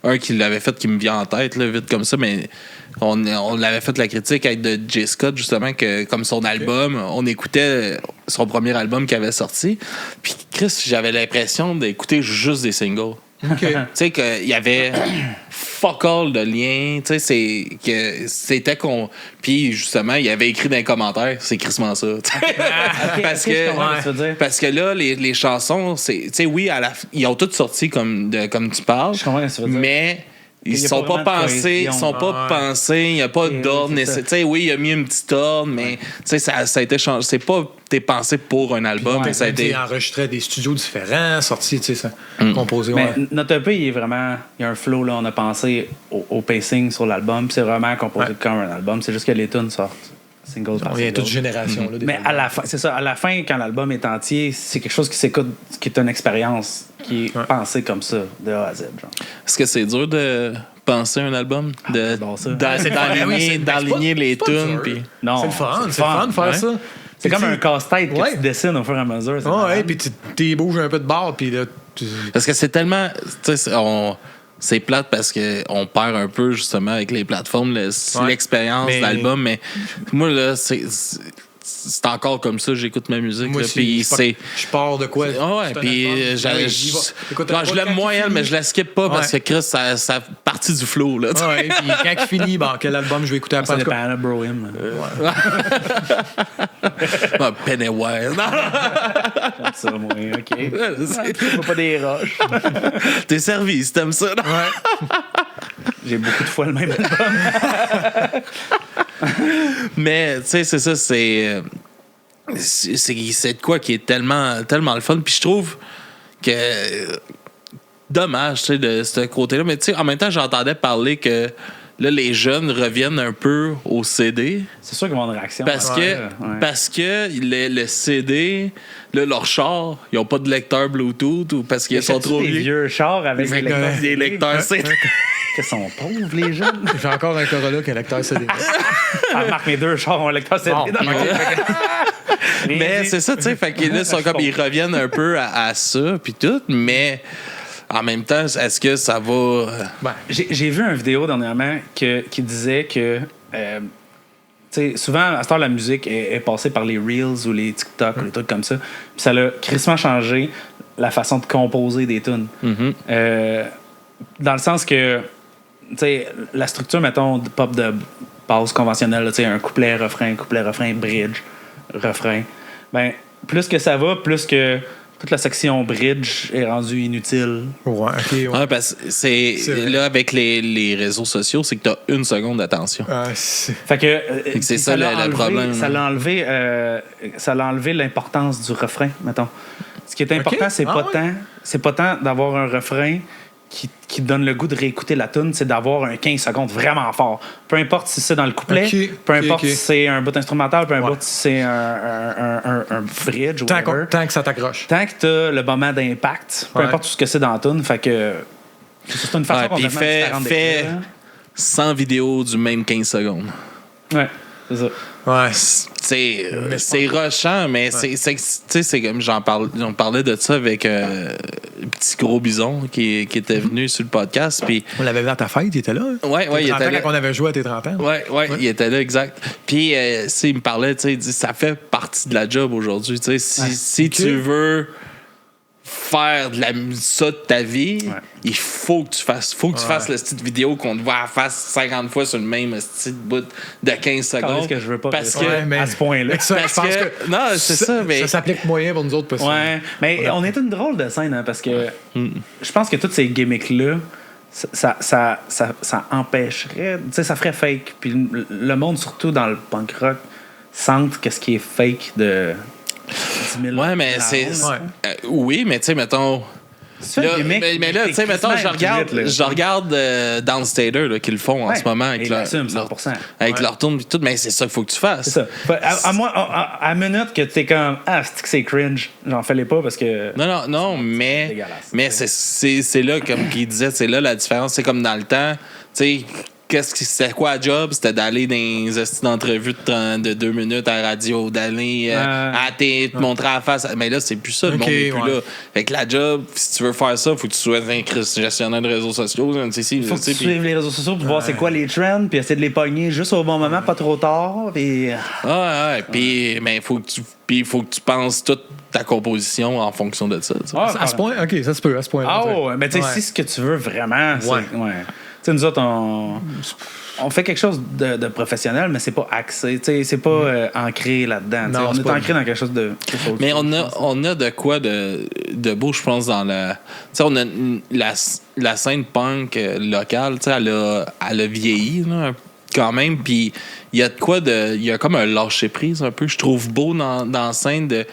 un qui l'avait fait qui me vient en tête, là, vite comme ça, mais on l'avait fait la critique avec de J. Scott, justement, que comme son album, on écoutait son premier album qui avait sorti. Puis Chris, j'avais l'impression d'écouter juste des singles. OK. Tu sais, qu'il y avait fuck all de liens. Tu sais, c'était qu'on. Puis justement, il avait écrit dans les commentaires, c'est crissement ça. Parce ok, je que. comprends ce que tu veux dire. Parce que là, les chansons, c'est. Tu sais, oui, ils ont toutes sorti comme tu parles. Je comprends ce que tu veux dire. Mais. Ils Il y a sont pas pas vraiment de pensés, ils sont cohésion. pas pensés, il n'y a pas Oui, d'ordre c'est ça. nécessaire. Tu sais, oui, il a mis un petit ordre, mais tu sais, ça a été changé. C'est pas t'es pensé pour un album, Ouais, ça a été. enregistré à des studios différents, sorti, tu sais, ça, composé. Mais Ouais. notre EP, il est vraiment. Il y a un flow, là. On a pensé au pacing sur l'album. Puis c'est vraiment composé Ouais. comme un album. C'est juste que les tunes sortent single par On vient single. toute génération. Là, des Mais albums. à la fin, c'est ça, à la fin, quand l'album est entier, c'est quelque chose qui s'écoute, qui est une expérience qui est pensée comme ça, de A à Z. Genre. Est-ce que c'est dur de penser un album? De, j'adore ça. C'est le fun. Oui, c'est- d'enligner les c'est pas tunes? dur. Puis... Non, C'est le fun de faire ouais. ça. C'est comme un casse-tête que Ouais. tu dessines au fur et à mesure. c'est Ouais, malade. puis tu bouges un peu de bord, puis là, Parce que c'est tellement. Tu sais, c'est plate parce qu'on perd un peu justement avec les plateformes l'expérience Mais- d'album, mais moi, là, c'est encore comme ça, j'écoute ma musique. moi là, aussi, puis je pars de quoi? Ah ouais, C'est un puis album. Ouais, écoute, je l'aime moins elle, mais je la skip pas parce que Ouais. Chris, ça partie du flow. Là, tu sais. Ouais, puis quand il finit, bon, quel album je vais écouter Ça après? dépend, là, bro, him. Ah, Pennywise. Non, J'aime ça, moi, OK. c'est- Faut pas des roches. t'es servi si t'aimes ça. non? J'ai beaucoup de fois le même album. Mais, tu sais, c'est ça, c'est de quoi qui est tellement, tellement le fun. Puis je trouve que dommage, tu sais, de ce côté-là. Mais, tu sais, en même temps, j'entendais parler que là, les jeunes reviennent un peu au CD. C'est sûr qu'ils vont avoir une réaction. Parce que le CD, là, leur char, ils n'ont pas de lecteur Bluetooth ou parce qu'ils sont trop des vieux. vieux chars avec Des lecteurs CD. Ils sont pauvres, les jeunes. J'ai encore un Corolla qui a un lecteur CD. Ah, Marc, mes 2 chars ont un lecteur CD. Bon, dans Mais c'est ça, tu sais, fait que là, ils reviennent un peu à ça, puis tout, mais en même temps, est-ce que ça va... J'ai vu une vidéo dernièrement qui disait que tu sais, souvent, à cette heure, la musique est passée par les Reels ou les TikTok ou les trucs comme ça. Puis ça a crissement changé la façon de composer des tunes. Dans le sens que, tu sais, la structure, mettons, de pop de base conventionnelle, tu sais, un couplet, refrain, bridge, refrain. Ben, plus que ça va, plus que toute la section bridge est rendue inutile. Ouais, ok. Ouais. Ouais, parce que c'est vrai. là, avec les réseaux sociaux, c'est que t'as 1 seconde d'attention. Fait que c'est ça le problème. Ça l'a enlevé l'importance du refrain, mettons. Ce qui est important, Ok. c'est pas tant d'avoir un refrain qui donne le goût de réécouter la tune, c'est d'avoir un 15 secondes vraiment fort. Peu importe si c'est dans le couplet, peu importe si c'est un bout instrumental, peu importe si c'est un bridge ou whatever. Tant que ça t'accroche. Tant que t'as le moment d'impact, peu importe tout ce que c'est dans la tune, fait que c'est une façon Puis complètement différente fait d'écrire. 100 vidéos du même 15 secondes. Ouais, c'est ça. Ouais. C'est rushant, mais c'est comme on parlait de ça avec Petit Gros Bison qui était venu sur le podcast. Puis On l'avait vu à ta fête, il était là. ouais, il était là. Quand on avait joué à tes 30 ans. Ouais, il était là, exact. Puis, il me parlait, tu sais, il dit, ça fait partie de la job aujourd'hui. Tu sais, si tu veux faire ça de ta vie, il faut que tu fasses. Le style vidéo qu'on te voit à face 50 fois sur le même style bout de 15 secondes. C'est ce que je veux pas parce que que à ce point-là. Je pense que non, c'est ça, mais ça s'applique moyen pour nous autres possible. Ouais, mais on est une drôle de scène, hein, parce que je pense que toutes ces gimmicks-là, ça empêcherait, tu sais, ça ferait fake. Puis le monde, surtout dans le punk rock, sente que ce qui est fake de 10 000 ouais, mais c'est oui, mais tu sais, mettons. Là, mais là, tu sais, mettons, je regarde Downstater là, qui le font en ce moment avec leur tourne et tout, mais c'est ça qu'il faut que tu fasses. C'est ça. À moi, à minute que t'es comme c'est cringe, j'en fais les pas parce que. Non, mais c'est là, comme qu'il disait, c'est là la différence. C'est comme dans le temps, tu sais. C'était quoi la job? C'était d'aller dans les d'entrevues de 2 minutes à la radio, d'aller te montrer à la face. Mais là, c'est plus ça, le monde n'est plus là. Fait que la job, si tu veux faire ça, il faut que tu sois un gestionnaire de réseaux sociaux. Faut que tu suives les réseaux sociaux pour voir c'est quoi les trends, puis essayer de les pogner juste au bon moment, pas trop tard. Puis... Puis mais il faut que tu penses toute ta composition en fonction de ça. À ce point, OK, ça se peut, à ce point. Mais tu sais, si ce que tu veux vraiment, c'est... Tu sais, nous autres, on fait quelque chose de professionnel, mais c'est pas axé. Tu sais, c'est pas ancré là-dedans. Non, on est ancré dans quelque chose de... Mais on a de quoi de beau, je pense, dans la... Tu sais, on a la scène punk locale, tu sais, elle a vieilli, là, quand même, puis il y a de quoi de... Il y a comme un lâcher-prise, un peu, je trouve beau dans la scène de...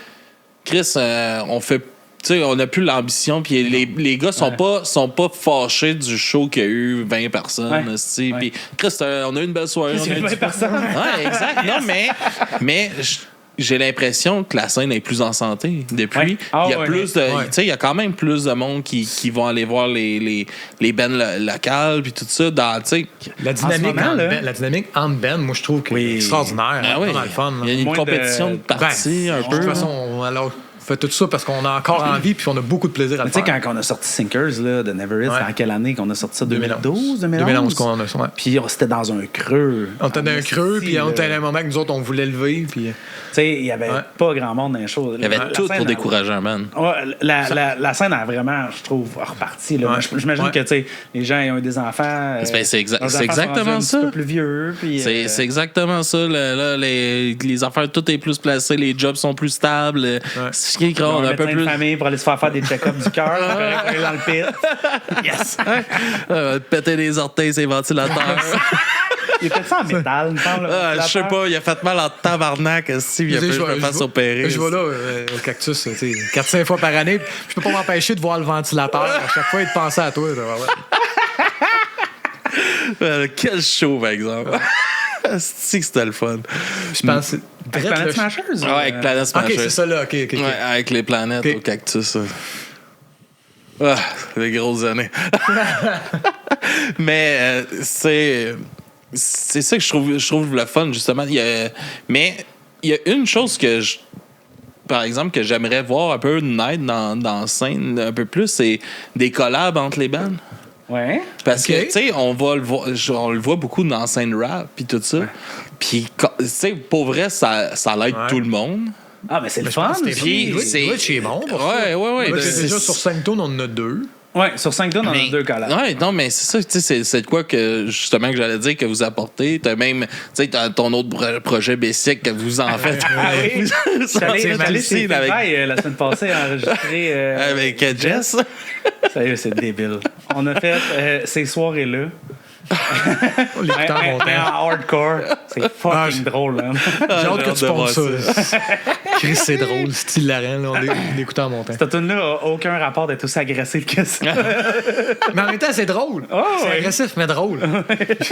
Chris, on fait... Tu sais, on n'a plus l'ambition, puis les gars sont pas fâchés du show qu'il y a eu 20 personnes. Puis, Chris, on a eu une belle soirée. C'est 20 personnes. Ouais, exact. Non, mais j'ai l'impression que la scène est plus en santé depuis. Il y a plus de... Tu sais, il y a quand même plus de monde qui vont aller voir les bands locales, puis tout ça. La dynamique entre bands, moi, je trouve que c'est extraordinaire. Vraiment le fun. Il y a une compétition de parties un peu. De toute façon, alors... On fait tout ça parce qu'on a encore envie puis on a beaucoup de plaisir à le faire. Tu sais, quand on a sorti Sinkers là, de Never It, c'était en quelle année qu'on a sorti ça? 2012? 2011 qu'on a ça. Puis c'était dans un creux. On était dans un creux, puis on était à un moment que nous autres, on voulait lever. Puis... Tu sais, il n'y avait pas grand monde dans les choses. Il y avait tout pour décourager un man. La scène a vraiment, je trouve, reparti. J'imagine que les gens ils ont eu des enfants. C'est exactement ça. Un peu plus vieux. C'est exactement ça. Les affaires, tout est plus placé, les jobs sont plus stables. qui On on a un peu médecin de plus. famille pour aller se faire des check-ups du cœur. C'est correct pour aller dans le pit. Yes! Péter les orteils, ses ventilateurs. Il était ça en métal, il me semble. Ah, je sais pas, il a fait mal en tabarnak, si il a pu me faire opérer. Je vais là, au cactus, tu sais, 4-5 fois par année. Je peux pas m'empêcher de voir le ventilateur. À chaque fois, il te pensait à toi. Quel show, par exemple. C'est que c'était le fun. Je pense. Avec Planet Smashers? Ouais, avec Planet Ok, Smashers. c'est ça là. Ok. Ouais, avec les planètes Ok. au cactus. Ah, les grosses années. Mais c'est ça que je trouve le fun, justement. Mais il y a une chose par exemple, que j'aimerais voir un peu naître dans la scène un peu plus, c'est des collabs entre les bands. Ouais. Parce Ok. que, tu sais, on le voit beaucoup dans la scène rap puis tout ça. Puis, tu sais, pour vrai, ça l'aide Ouais. tout le monde. Ah, mais c'est le Je pense fun. que Twitch est bon pour ça. Ouais. Moi, C'est- déjà sur 5 tours, on en a 2. Ouais, sur 5 tonnes, on Mais- a 2 collabs. Ouais, non, mais c'est ça, tu sais, c'est de quoi que, justement, que j'allais dire que vous apportez. T'as même, tu sais, t'as ton autre projet Basic que vous en faites. Ah oui? J'allais avec, chez la semaine passée enregistrer. avec Jess. Sérieux, c'est débile. On a fait ces soirées-là. Les temps Mais en hardcore. C'est fucking drôle, hein. J'ai hâte que hâte tu de voir pondes ça. Chris, c'est drôle, c'est hilarant. Là, on l'écoutait en montant. Cette tune-là n'a aucun rapport d'être aussi agressif que ça. Mais en même temps, c'est drôle. C'est ouais. agressif, mais drôle.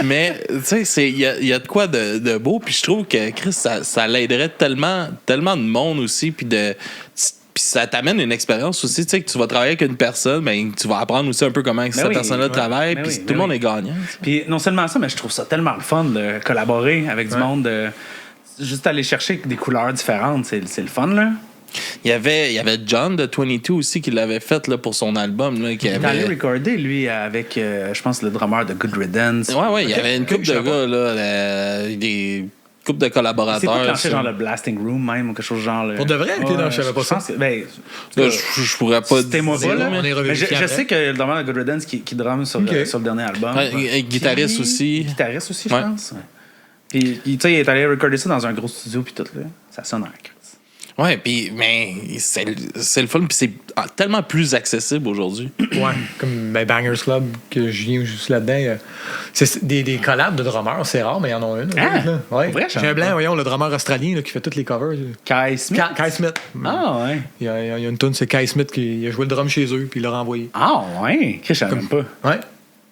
Mais, tu sais, il y a de quoi de beau. Puis je trouve que, Chris, ça l'aiderait tellement de monde aussi. Puis ça t'amène une expérience aussi. Tu sais, que tu vas travailler avec une personne, mais tu vas apprendre aussi un peu comment cette oui, personne-là ouais. travaille. Mais Puis oui, tout mais le monde oui. est gagnant. Puis non seulement ça, mais je trouve ça tellement le fun de collaborer avec du monde. Juste aller chercher des couleurs différentes, c'est le fun, là. Il y avait John de 22 aussi qui l'avait fait là, pour son album. Là, qui Il est allé avait... recorder, lui, avec, je pense, le drummer de Good Riddance. Ouais, il y avait une couple de gars, là, des couples de C'est collaborateurs. pas clenché ça. genre le Blasting Room même ou quelque chose genre. Là. Pour de vrai? Ok, non, je savais pas ça. pense que- ben, Là, je pourrais pas C'était-moi pas, là. On est Mais revérifié je après. sais que le drummer de Good Riddance qui drumme sur, Ok. sur le dernier album. Guitariste Puis- aussi. Guitariste aussi, je Ouais. pense. Ouais. Puis, tu sais, il est allé recorder ça dans un gros studio, puis tout, là. Ça sonne en crise. Ouais, puis mais c'est le fun, puis c'est tellement plus accessible aujourd'hui. Ouais, comme Bangers Club, que je viens juste là-dedans. C'est des collabs de drummers, c'est rare, mais il y en a une. Ah, là. Ouais. pour vrai, J'ai un blanc, voyons, le drummer australien là, qui fait toutes les covers. Kai Smith. Kai Smith. Ah, ouais. Il y a une tune, c'est Kai Smith qui a joué le drum chez eux, puis il l'a renvoyé. Ah, ouais. Chris, je savais même pas. Ouais.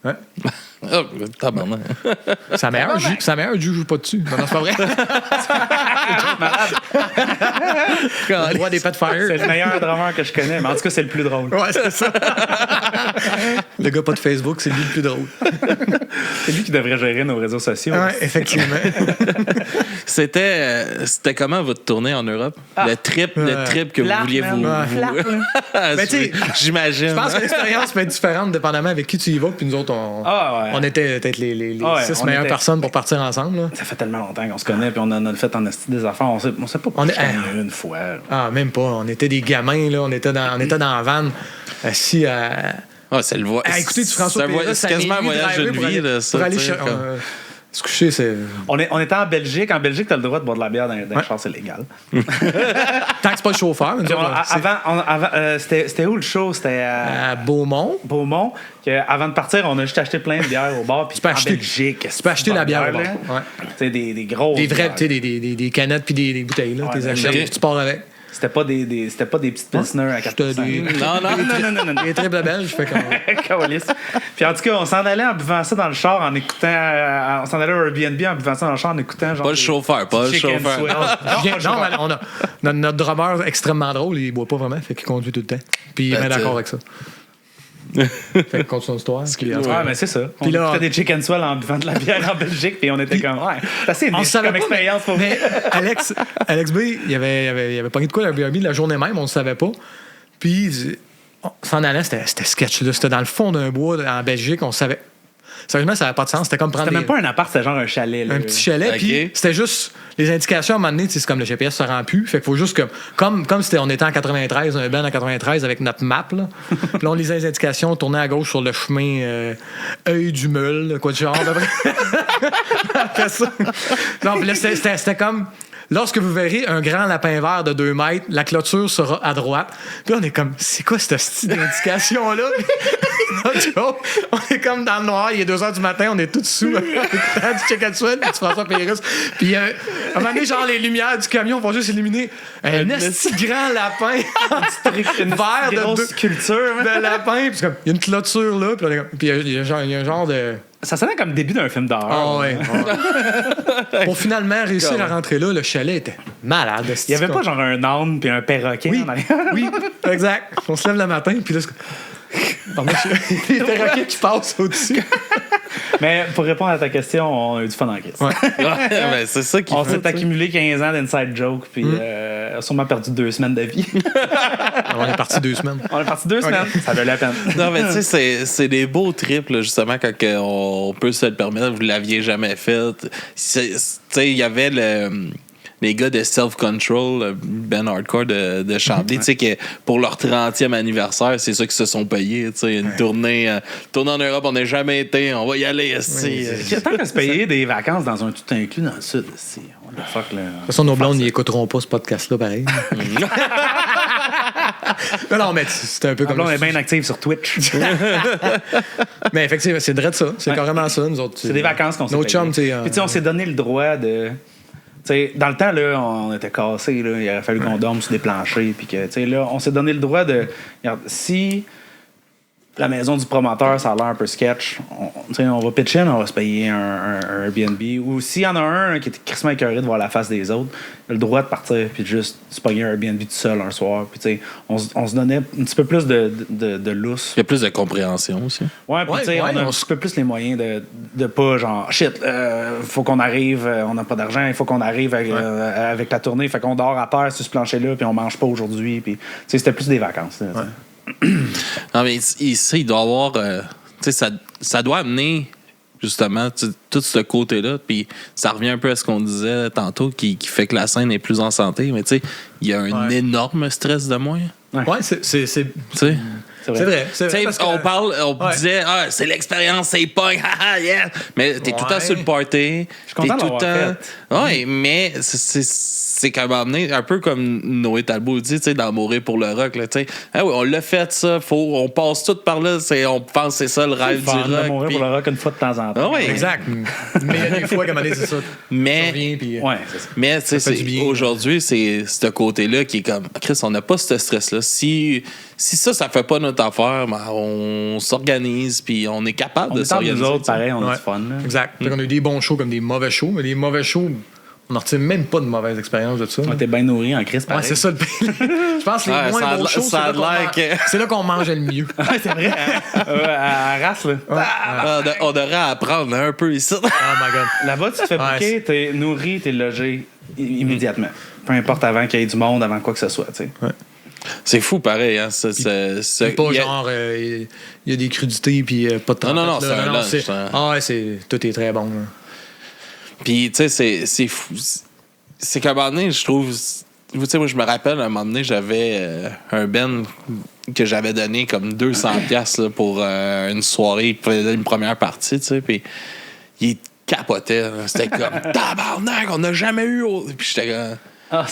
Ouais. Ah, tabarnak. Sa meilleure Dieu joue pas dessus. Non, c'est pas vrai. Le roi des Pet Fire. C'est le meilleur drummer que je connais, mais en tout cas, c'est le plus drôle. Ouais, c'est ça. Le gars pas de Facebook, c'est lui le plus drôle. C'est lui qui devrait gérer nos réseaux sociaux. Ouais, effectivement. C'était comment votre tournée en Europe? Le trip que vous Plate, vouliez man. vous... Plate, Mais tu sais, j'imagine. Je pense que l'expérience peut être différente dépendamment avec qui tu y vas. Puis nous autres, Ah, ouais. on était peut-être les Ah ouais, 6 on meilleures était- personnes pour partir ensemble. Là. Ça fait tellement longtemps qu'on se connaît, puis on en a fait en esti des affaires. On sait pas On est- une fois. Ah, même pas. On était des gamins. Là. On était dans la van, assis à. Ah, c'est le voix. À écouter du François Pérusse, C'est quasiment un voyage de vie, là, ça. Pour aller tu sais, cher- comme- se coucher, c'est. On était en Belgique. En Belgique, t'as le droit de boire de la bière dans les chars, c'est légal. Tant que c'est pas le chauffeur. mais nous Puis autres, c'était où le show? C'était à à Beaumont. Beaumont. Avant de partir, on a juste acheté plein de bières au bar. Puis peux en acheter- Belgique, Tu peux acheter la bière au bar. là. Ouais. Tu sais, des grosses Des vraies, bières. tu sais, des canettes puis des bouteilles. Là. Ouais, T'es achètes, ok. puis tu pars avec. C'était pas des petites pilsners à 4 C'était des- Non. Des triples belges. Fait comme. Câlisse. Puis en tout cas, on s'en allait en buvant ça dans le char, en écoutant. On s'en allait au Airbnb en buvant ça dans le char, en écoutant genre. Pas le chauffeur, pas le Chicken chauffeur. Swell. Non, mais on a notre drummer extrêmement drôle, il boit pas vraiment, fait qu'il conduit tout le temps. Puis il est bien That's d'accord it. avec ça. Fait que continue l'histoire. Puis, en tout cas, Ouais, mais c'est ça. On Puis là, écoutait des chicken swell en buvant de la bière en Belgique, puis on était comme, ouais, c'est assez on riche savait comme pas, expérience pour mais Alex B, il avait pogné de quoi à Airbnb la journée même, on ne savait pas. Puis, on s'en allait, c'était sketch, là. C'était dans le fond d'un bois en Belgique, on savait. Sérieusement, ça n'avait pas de sens. C'était comme prendre C'était même pas un appart, c'était genre un chalet. Là. un petit chalet, Ok. puis c'était juste les indications à un moment donné, tu sais, c'est comme le GPS se rend plus, fait qu'il faut juste que comme si on était en 93, un band en 93 avec notre map là. Puis là on lisait les indications, on tournait à gauche sur le chemin œil du meule, quoi de genre. Après ça. Non, puis là c'était comme lorsque vous verrez un grand lapin vert de 2 mètres, la clôture sera à droite. Puis là, on est comme, c'est quoi cette style d'indication-là? On est comme dans le noir, il est 2h du matin, on est tous sous. Du Check and Sweat, du François Pérusse. Puis à un moment donné, genre, les lumières du camion vont juste illuminer un esti grand lapin vert de grosse culture. de lapin. Puis comme, il y a une clôture là, puis on est comme- puis il y a un genre de... Ça sonnait comme le début d'un film d'horreur. Ah ouais. Pour finalement réussir à rentrer là, le chalet était malade. Il y avait pas genre un âne puis un perroquet Oui, en arrière. oui, exact. On se lève le matin, puis là, pardon, les perroquets qui passent au-dessus. Mais pour répondre à ta question, on a eu du fun en crise. Ouais. Ben, c'est ça qui On fait, s'est tu sais. accumulé 15 ans d'inside joke, puis on a sûrement perdu 2 semaines de vie. On est parti 2 semaines. On est parti 2 semaines. Ça valait la peine. Non, mais tu sais, c'est des beaux trips, là, justement, quand on peut se le permettre. Vous l'aviez jamais fait. Tu sais, il y avait les gars de Self-Control, le Ben Hardcore de Chambly, tu sais, que pour leur 30e anniversaire, c'est ça qu'ils se sont payés. Tu sais, une tournée en Europe, on n'a jamais été, on va y aller. Tant qu'à se payer des vacances dans un tout inclus dans le sud, c'est what the fuck, là. De toute façon, nos blondes n'y écouteront pas ce podcast-là, pareil. Non, mais c'est un peu comme... Là, on est bien actifs sur Twitch. Mais effectivement, c'est vrai de ça. C'est carrément ça, nous autres. C'est des vacances qu'on s'est Nos payées. chums, tu sais... Puis tu sais, on s'est donné le droit de... T'sais, dans le temps, là, on était cassés. Là, il aurait fallu qu'on dorme sur des planchers. Puis que, t'sais, là, on s'est donné le droit de... Regarde, si la maison du promoteur, ça a l'air un peu sketch, on va pitcher, on va se payer un Airbnb. Ou s'il y en a un qui est crissement écœuré de voir la face des autres, il a le droit de partir puis de juste se payer un Airbnb tout seul un soir. Puis t'sais, on se donnait un petit peu plus de lousse. Il y a plus de compréhension aussi. Ouais, puis Ouais, tu sais, ouais, on a on un petit peu plus les moyens de pas genre shit, faut qu'on arrive, on n'a pas d'argent, il faut qu'on arrive avec la tournée, fait qu'on dort à terre sur ce plancher-là, puis on mange pas aujourd'hui, puis tu sais, c'était plus des vacances. Là, t'sais. Non, mais ici, il doit y avoir. Tu sais, ça doit amener justement tout ce côté-là. Puis ça revient un peu à ce qu'on disait tantôt, qui fait que la scène est plus en santé. Mais tu sais, il y a un énorme stress de moins. Ouais, c'est Tu sais. c'est vrai. C'est Tu sais, vrai parce que- on disait, c'est l'expérience, c'est punk, haha, yeah. Mais t'es tout le temps sur le party. Je suis content t'es tout le d'avoir temps. Ouais, mais c'est quand même amené, un peu comme Noé Talbot dit, tu sais, dans Mourir pour le rock, là, tu sais. Ah oui, on l'a fait, ça. On passe tout par là. On pense que c'est ça le rêve du Fun de rock. mourir puis- pour le rock une fois de temps en temps. Ah ouais. Exact. Mais il y a des fois, comme on dit, c'est ça. Mais- Tu reviens, puis... Ouais, c'est ça. Mais tu sais, Ça fait du bien. aujourd'hui, c'est ce côté-là qui est comme, Chris, on n'a pas ce stress-là. Si ça fait pas notre affaire, ben, on s'organise, puis on est capable On de est entre nous s'organiser. autres, pareil, on a Ouais. du fun. Là. Exact. Fait qu'on a eu des bons shows comme des mauvais shows, mais les mauvais shows, on n'en retire même pas de mauvaises expériences de ça. On était bien nourris en crise, Ouais, pareil. c'est ça le pire. Je pense que les Ouais, moins ça a bons shows, ça a l'air que- c'est là qu'on mangeait le mieux. Ouais, c'est vrai. À race, là. On devrait apprendre un peu ici. Oh my God. Là-bas, tu te fais Ouais, booker, t'es nourri, t'es logé immédiatement. Peu importe avant qu'il y ait du monde, avant quoi que ce soit, tu sais. C'est fou, pareil. Hein, C'est pas genre, il y a des crudités puis pas de trempette. Non, là. c'est un lunch, c'est- hein. Ah ouais, tout est très bon. Là. Puis, tu sais, c'est fou. C'est qu'à un moment donné, je trouve. Tu sais, moi, je me rappelle, à un moment donné, j'avais un Ben que j'avais donné comme 200$ là, pour une soirée. Il faisait une première partie, tu sais. Puis, il capotait. Là. C'était comme tabarnak, on n'a jamais eu. Puis, j'étais comme. Ah,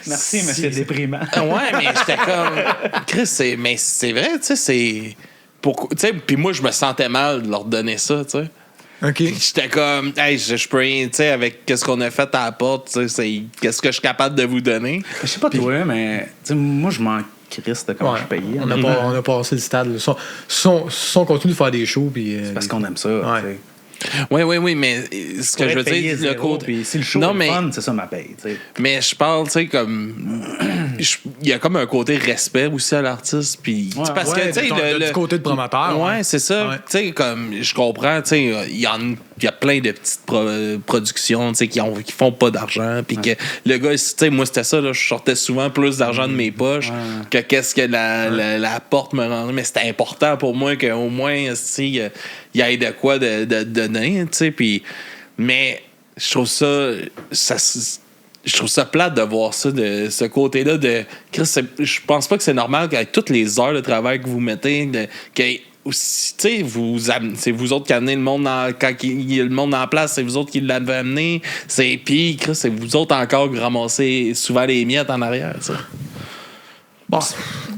merci, mais c'est déprimant. Ouais, mais j'étais comme. Chris, mais c'est vrai, tu sais, c'est. Pourquoi. Tu sais, puis moi, je me sentais mal de leur donner ça, tu sais. OK. J'étais comme, hey, je peux rien, tu sais, avec qu'est-ce qu'on a fait à la porte, tu sais, qu'est-ce que je suis capable de vous donner. Je sais pas toi, mais tu sais, moi, je m'en crisse de comment Ouais. je suis payé. On a passé le stade. Là. Si on continue de faire des shows, puis... Parce qu'on aime ça. Ouais. tu sais. Oui, mais ce que je veux Payer dire, le zéro, côté. puis si le show Non, est mais- fun, c'est ça ma paye. Tu sais. Mais je parle, tu sais, comme. Il y a comme un côté respect aussi à l'artiste. Puis. Ouais. Parce Ouais, que, tu sais, du côté de promoteur. Ouais, c'est ça. Ouais. Tu sais, comme, je comprends, tu sais, il y a plein de petites productions, tu sais, qui font pas d'argent. Puis que le gars, tu sais, moi, c'était ça, là, je sortais souvent plus d'argent de mes poches que qu'est-ce que la porte me rendait. Mais c'était important pour moi qu'au moins, tu sais, il y ait de quoi de donner, tu sais. Puis. Mais je trouve je trouve ça plate de voir ça, de ce côté-là de Chris, je pense pas que c'est normal qu'avec toutes les heures de travail que vous mettez, qu'il y ait aussi, tu sais, c'est vous autres qui amenez le monde quand il y a le monde en place, c'est vous autres qui l'avez amené. Puis, Chris, c'est vous autres encore qui ramassez souvent les miettes en arrière, ça. Bon.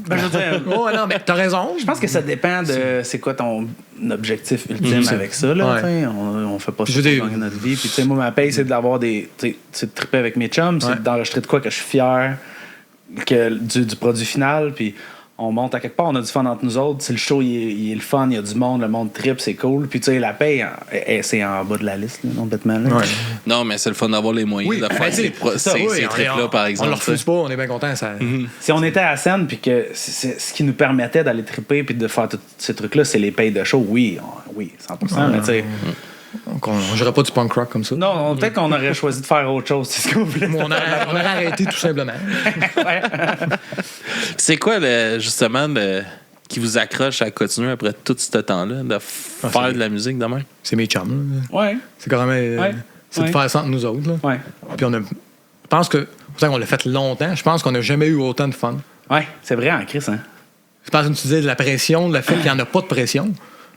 Ben, je veux dire, Oh, non, mais t'as raison. je pense que ça dépend de c'est quoi ton objectif ultime avec ça. Là, Ouais. t'sais. On fait pas ça Je pour veux gagner notre vie. Puis, tu sais, moi, ma paye, c'est d'avoir des. C'est de triper avec mes chums, c'est Ouais. d'enregistrer de quoi que je suis fier du produit final. Puis, on monte à quelque part, on a du fun entre nous autres. Si le show, il est le fun, il y a du monde, le monde trip, c'est cool. Puis, tu sais, la paye, c'est en bas de la liste, là, non, bêtement. Là. Ouais. Non, mais c'est le fun d'avoir les moyens Oui, de faire ben, ces ça, oui, ces trips-là, par exemple. On le refuse pas, on est bien content. Ça... Si on était à la scène, puis que c'est ce qui nous permettait d'aller triper puis de faire tous ces trucs-là, c'est les payes de show, oui, 100%. Mais tu sais, Donc, on jouerait pas du punk rock comme ça. non, peut-être qu'on aurait choisi de faire autre chose, c'est ce qu'on voulait. On aurait arrêté tout simplement. C'est quoi, justement, qui vous accroche à continuer après tout ce temps-là, de faire de la musique demain? C'est mes chums. Là. Ouais, C'est carrément. C'est de Ouais. faire ça entre nous autres. Là. ouais. Puis je pense que, pourtant qu'on l'a fait longtemps, je pense qu'on n'a jamais eu autant de fun. Ouais, c'est vrai en Chris, hein. Je pense que tu disais de la pression, le fait qu'il n'y en a pas de pression.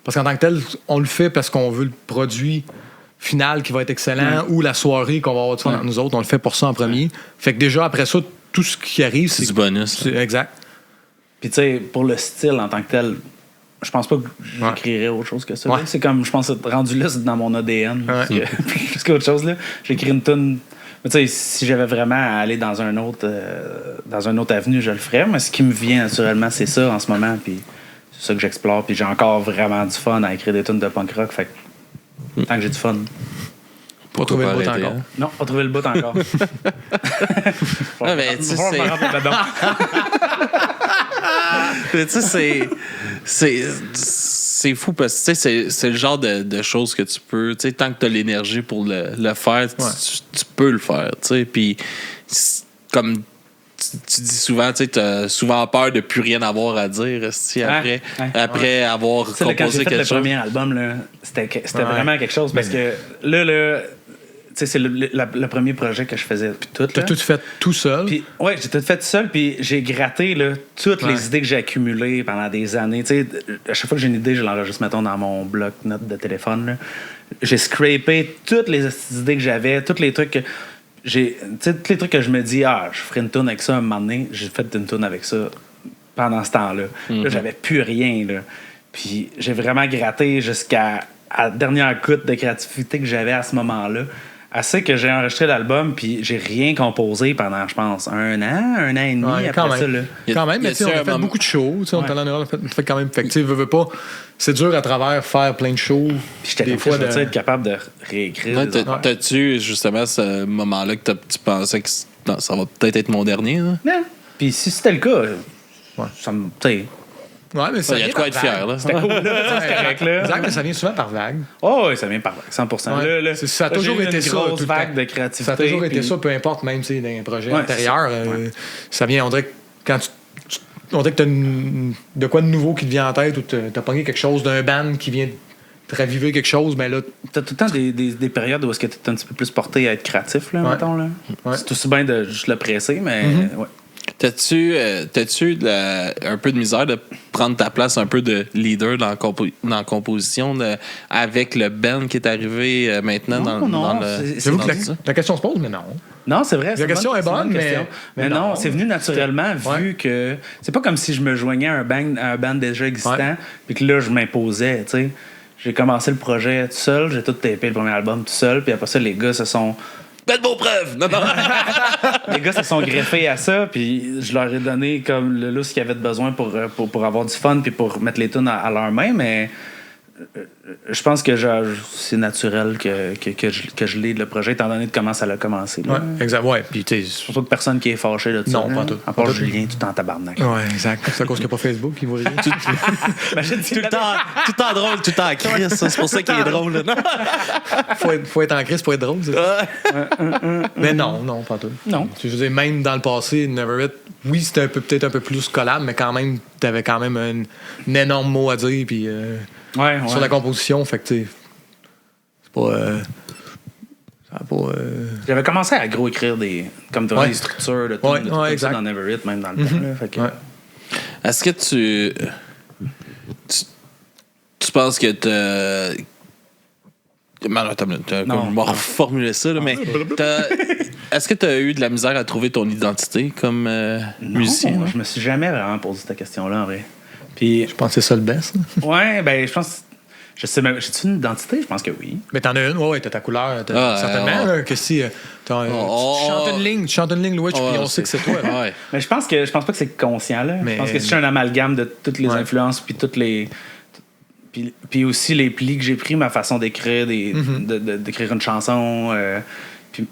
Parce qu'en tant que tel, on le fait parce qu'on veut le produit final qui va être excellent ou la soirée qu'on va avoir du fun entre nous autres. On le fait pour ça en premier. Fait que déjà, après ça, tout ce qui arrive, C'est du bonus. c'est exact. Puis tu sais, pour le style en tant que tel, je pense pas que j'écrirais autre chose que ça. Ouais. là. C'est comme, je pense, être rendu là, c'est dans mon ADN. Ouais. Plus qu'autre chose, là. J'écris une tune. Mais tu sais, si j'avais vraiment à aller dans un autre avenue, je le ferais. Mais ce qui me vient naturellement, c'est ça en ce moment. Puis c'est ça que j'explore. Puis j'ai encore vraiment du fun à écrire des tunes de punk rock. Fait que tant que j'ai du fun. Pas trouver le bout arrêter, encore. hein? Non, pas trouver le bout encore. Ah, ben, tu sais, Faut que je me rentre là-dedans. Mais tu sais, c'est fou parce que tu sais, c'est le genre de choses que tu peux, tu sais, tant que tu as l'énergie pour le faire, tu peux le faire, tu sais. Puis, comme tu dis souvent, tu as souvent peur de plus rien avoir à dire après avoir Tu sais, là, quand composé j'ai fait quelque le chose. premier album, là, c'était vraiment quelque chose parce que là tu sais, c'est le premier projet que je faisais. Puis tout, T'as là. tout fait tout seul. Puis, ouais, j'ai tout fait tout seul, puis j'ai gratté là, toutes Ouais. les idées que j'ai accumulées pendant des années. Tu sais, à chaque fois que j'ai une idée, je l'enregistre, mettons, dans mon bloc-notes de téléphone. Là. J'ai scrapé toutes les idées que j'avais, tous les trucs que j'ai. Tu sais, tous les trucs que je me dis, je ferai une tune avec ça un moment donné. J'ai fait une tune avec ça pendant ce temps-là. Là, j'avais plus rien, là. Puis j'ai vraiment gratté jusqu'à la dernière goutte de créativité que j'avais à ce moment-là. Assez que j'ai enregistré l'album, puis j'ai rien composé pendant, je pense, un an et demi Ouais, après quand ça. même. Là. Quand même, mais tu sais, on a fait beaucoup de shows. Tu sais, on est allé en Europe, on a fait quand même. Fait que, tu sais, veux pas. C'est dur à travers faire plein de shows. Puis j'étais des comme fois ça, je vais être capable de réécrire. Ouais, des affaires. T'as-tu justement ce moment-là que tu pensais que non, ça va peut-être être mon dernier? Là? Non. Puis si c'était le cas, ça me. Tu sais, Ouais, mais ça Il y a vient de quoi par être fier. vague. Là. c'était cool, là. C'est correct, là. Exact, mais ça vient souvent par vague. Oh, oui, ça vient par 100%. Ouais. Là, Ça a là, toujours j'ai eu été une ça, grosse tout le vague temps. de créativité. Ça a toujours été puis- ça, peu importe, même dans les projets Ouais, antérieurs. c'est ça. Ouais. Ça vient, on dirait que quand on dirait que t'as de quoi de nouveau qui te vient en tête ou t'as pogné quelque chose d'un band qui vient te raviver quelque chose, mais là, T'as tout le temps des périodes où est-ce que t'es un petit peu plus porté à être créatif, là, Ouais. mettons, là. Ouais. C'est aussi bien de juste le presser, mais ouais. T'as-tu un peu de misère de prendre ta place un peu de leader dans la composition avec le band qui est arrivé maintenant Non, dans non, le. c'est j'avoue que dans ça? la question se pose, mais non. Non, c'est vrai. La question est bonne, question. mais non, non. c'est venu naturellement vu que c'est pas comme si je me joignais à un band déjà existant Ouais. puis que là, je m'imposais, tu sais. J'ai commencé le projet tout seul, j'ai tout tapé le premier album tout seul, puis après ça, les gars se sont Faites vos preuves! Non, non. les gars se sont greffés à ça, puis je leur ai donné comme le lousse qu'ils avaient de besoin pour avoir du fun puis pour mettre les tunes à leurs mains, mais je pense que c'est naturel que je lead le projet étant donné de comment ça a commencé. Là. Ouais, exact. Ouais, puis tu sais. Surtout que personne qui est fâché de ça. Non, là. pas tout. À part Pas tout. Julien, tout en tabarnak. Ouais, exact. C'est à cause qu'il n'y a pas Facebook, il voit rien. Imagine Tout le temps drôle, tout le temps en crise. Ça, c'est pour ça qu'il est drôle. Là. faut être en crise pour être drôle, c'est ça. Mais non, pas tout. Non. Je veux dire, même dans le passé, Never It, oui, c'était peut-être un peu plus collab, mais quand même, t'avais quand même un énorme mot à dire, puis Ouais. sur la composition, fait que tu sais, c'est pas. Ça a pas. J'avais commencé à gros écrire des Ouais. structures de tout, Ouais, de tout ouais, comme ça exact. dans Never It, même dans le temps. Là, fait que, Ouais. Est-ce que tu penses que t'as. Attends, Non. je vais reformuler ça, là, mais est-ce que tu as eu de la misère à trouver ton identité comme musicien? Non, je me suis jamais vraiment posé cette question-là, en vrai. Puis, Je pense que c'est ça le best. ouais, ben, je pense. Je sais même. J'ai-tu une identité? Je pense que oui. Mais t'en as une, ouais, t'as ta couleur. Certainement, ouais. là, que si tu chantes une ligne, Louis, puis on sait que c'est toi. là. Ouais. Mais je pense pas que c'est conscient, là. Mais- Je pense que c'est un amalgame de toutes les Ouais. influences, puis toutes les. Puis aussi les plis que j'ai pris, ma façon d'écrire, d'écrire une chanson. Puis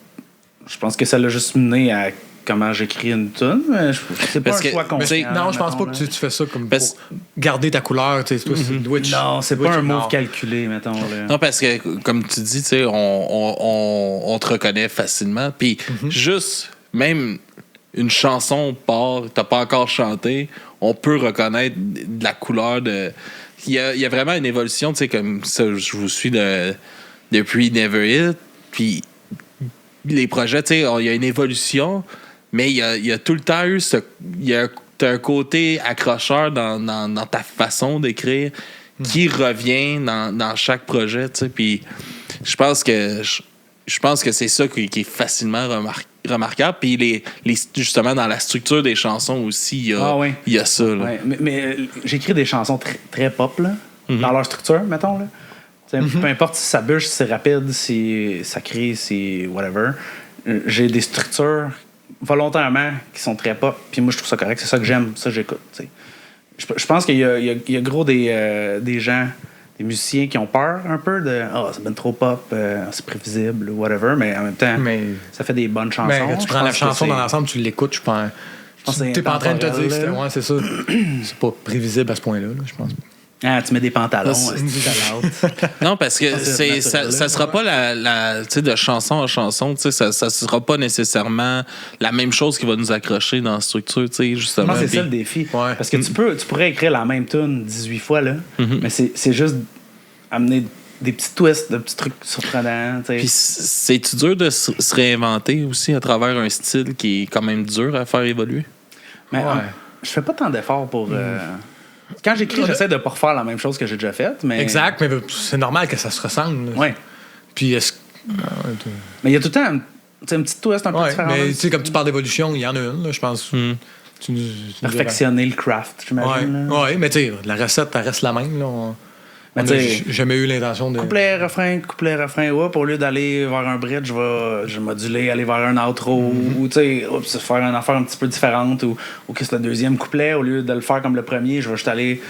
je pense que ça l'a juste mené à comment j'écris une tune. Mais c'est pas Parce un que- choix mais conscient. Non, je pense pas mettons, que tu fais ça comme Parce- pour garder ta couleur. Tu sais, toi, c'est Louis. là. Non, c'est Louis, pas un non. move calculé, mettons. Là. Non, parce que, comme tu dis, tu sais, on te reconnaît facilement. Puis juste, même une chanson part, t'as pas encore chanté, on peut reconnaître de la couleur de. Il y a vraiment une évolution, tu sais, comme ça, je vous suis depuis Never Hit. Puis les projets, tu sais, il y a une évolution, mais il y a tout le temps eu t'as un côté accrocheur dans ta façon d'écrire qui revient dans chaque projet, tu sais. Puis je pense que c'est ça qui est facilement remarquable. Puis justement, dans la structure des chansons aussi, il y a ça. Là. Ouais, mais j'écris des chansons très, très pop, là, dans leur structure, mettons. Là. Peu importe si ça bûche, si c'est rapide, si ça crie, si whatever. J'ai des structures volontairement qui sont très pop, puis moi je trouve ça correct, c'est ça que j'aime, ça que j'écoute. T'sais. Je pense qu'il y a gros des gens, des musiciens qui ont peur un peu de c'est bien trop pop, c'est prévisible, whatever, mais en même temps, Mais- ça fait des bonnes chansons. Mais quand tu Je prends la pense que chanson c'est- dans l'ensemble, tu l'écoutes, je pense. pense que c'est T'es pas en train de te dire que intemporel, c'était. Ouais, c'est ça. C'est pas prévisible à ce point-là, là, je pense. Ah, tu mets des pantalons, Ça, c'est out. Non, parce que c'est ça naturel, sera pas tu sais, de chanson en chanson, tu sais, ça sera pas nécessairement la même chose qui va nous accrocher dans la structure, tu sais, Je justement. pense que c'est ça Puis- le défi. Ouais. Parce que tu pourrais écrire la même tune 18 fois, là, mais c'est juste amener des petits twists, des petits trucs surprenants. Tu sais. Puis c'est-tu dur de se réinventer aussi à travers un style qui est quand même dur à faire évoluer? Mais Ouais. je fais pas tant d'efforts pour. Quand j'écris, j'essaie de pas refaire la même chose que j'ai déjà faite. Mais... Exact, mais c'est normal que ça se ressemble. là. Ouais. Puis est-ce Mais il y a tout le temps tu sais, un petit twist un peu Ouais, différent. mais là. tu sais, comme tu parles d'évolution, il y en a une, là, je pense. Tu nous Perfectionner le craft, j'imagine. là. Ouais, mais tu sais, la recette, elle reste la même. Là. Mais On tu n'a sais, jamais eu l'intention de. couplet, refrain, whoop, au lieu d'aller vers un bridge, je vais moduler, aller vers un outro, ou tu sais, faire une affaire un petit peu différente, ou que c'est le deuxième couplet, au lieu de le faire comme le premier, je vais juste aller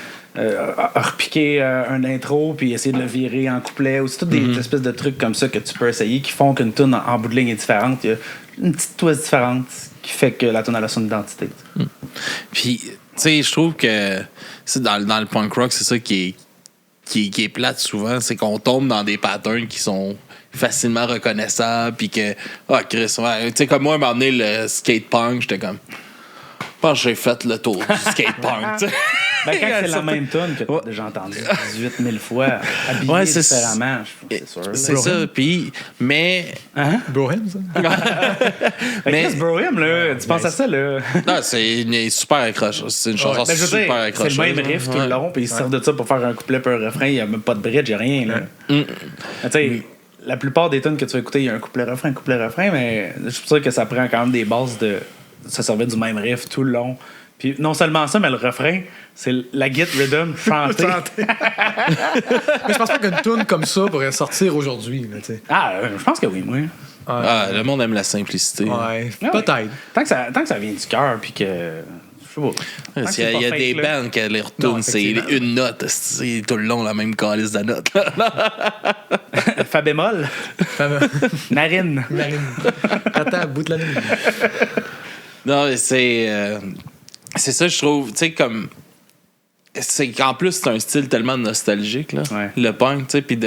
repiquer un intro, puis essayer de le virer en couplet, ou c'est toutes des espèces de trucs comme ça que tu peux essayer, qui font qu'une tune en bout de ligne est différente. Il y a une petite twist différente qui fait que la tune a son identité. Puis, tu sais, je trouve que c'est dans le punk rock, c'est ça qui est plate souvent, c'est qu'on tombe dans des patterns qui sont facilement reconnaissables, puis que, Chris, ouais, tu sais, comme moi, à un moment donné, le skate punk, j'étais comme, je pense que j'ai fait le tour du skate punk, tu sais. Ben, quand c'est la même tune que tu as déjà entendue 18 000 fois, habillée Ouais, c'est- différemment, c'est sûr. là. C'est ça, puis, mais, Hein? Brohem, ça? Mais mais, Chris Broham, là, tu penses à ça, là? non, c'est super accrocheur, c'est une chanson Ben, je veux super dire, accrocheuse. c'est le même riff tout le long, puis ils se servent de ça pour faire un couplet puis un refrain, il n'y a même pas de bridge, il n'y a rien. Là. Mais tu sais, la plupart des tunes que tu vas écouter, il y a un couplet-refrain, mais je suis sûr que ça prend quand même des bases de. Ça servait du même riff tout le long. Puis non seulement ça, mais le refrain, c'est la git rhythm chantée. Mais je pense pas qu'une tune comme ça pourrait sortir aujourd'hui. là, tu sais. Ah, je pense que oui, moi. Ah, le monde aime la simplicité. Ouais, Ah, peut-être. ouais. Tant que ça vient du cœur, puis que. Je sais pas. Tant que c'est Il y a pas des fake, là. bands qui les Non, retournent, c'est effectivement. une note, c'est tout le long la même calice de note. Fa bémol, narine. Attends, bout de la ligne. Non, mais c'est ça, je trouve. Tu sais, comme. C'est qu'en plus, c'est un style tellement nostalgique, là, Ouais. le punk, tu sais, puis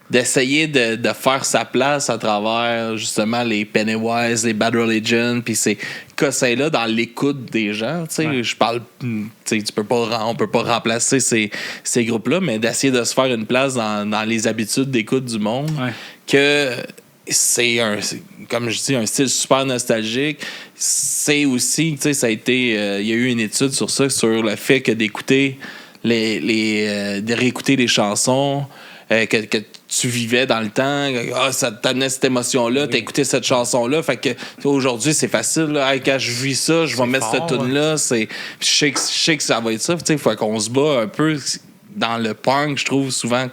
d'essayer de faire sa place à travers, justement, les Pennywise, les Bad Religion, puis ces cossins-là dans l'écoute des gens, tu sais. Ouais. Je parle. Tu sais, on peut pas remplacer ces groupes-là, mais d'essayer de se faire une place dans les habitudes d'écoute du monde, Ouais. que c'est comme je dis, un style super nostalgique. C'est aussi, tu sais, ça a été, il y a eu une étude sur ça, sur le fait que d'écouter de réécouter les chansons que tu vivais dans le temps. Ça t'amenait cette émotion-là, t'as écouté cette chanson-là. Fait que aujourd'hui, c'est facile. Là. Hey, quand je vis ça, je vais mettre cette tune-là. Je sais que ça va être ça. Il faut qu'on se bat un peu dans le punk, je trouve, souvent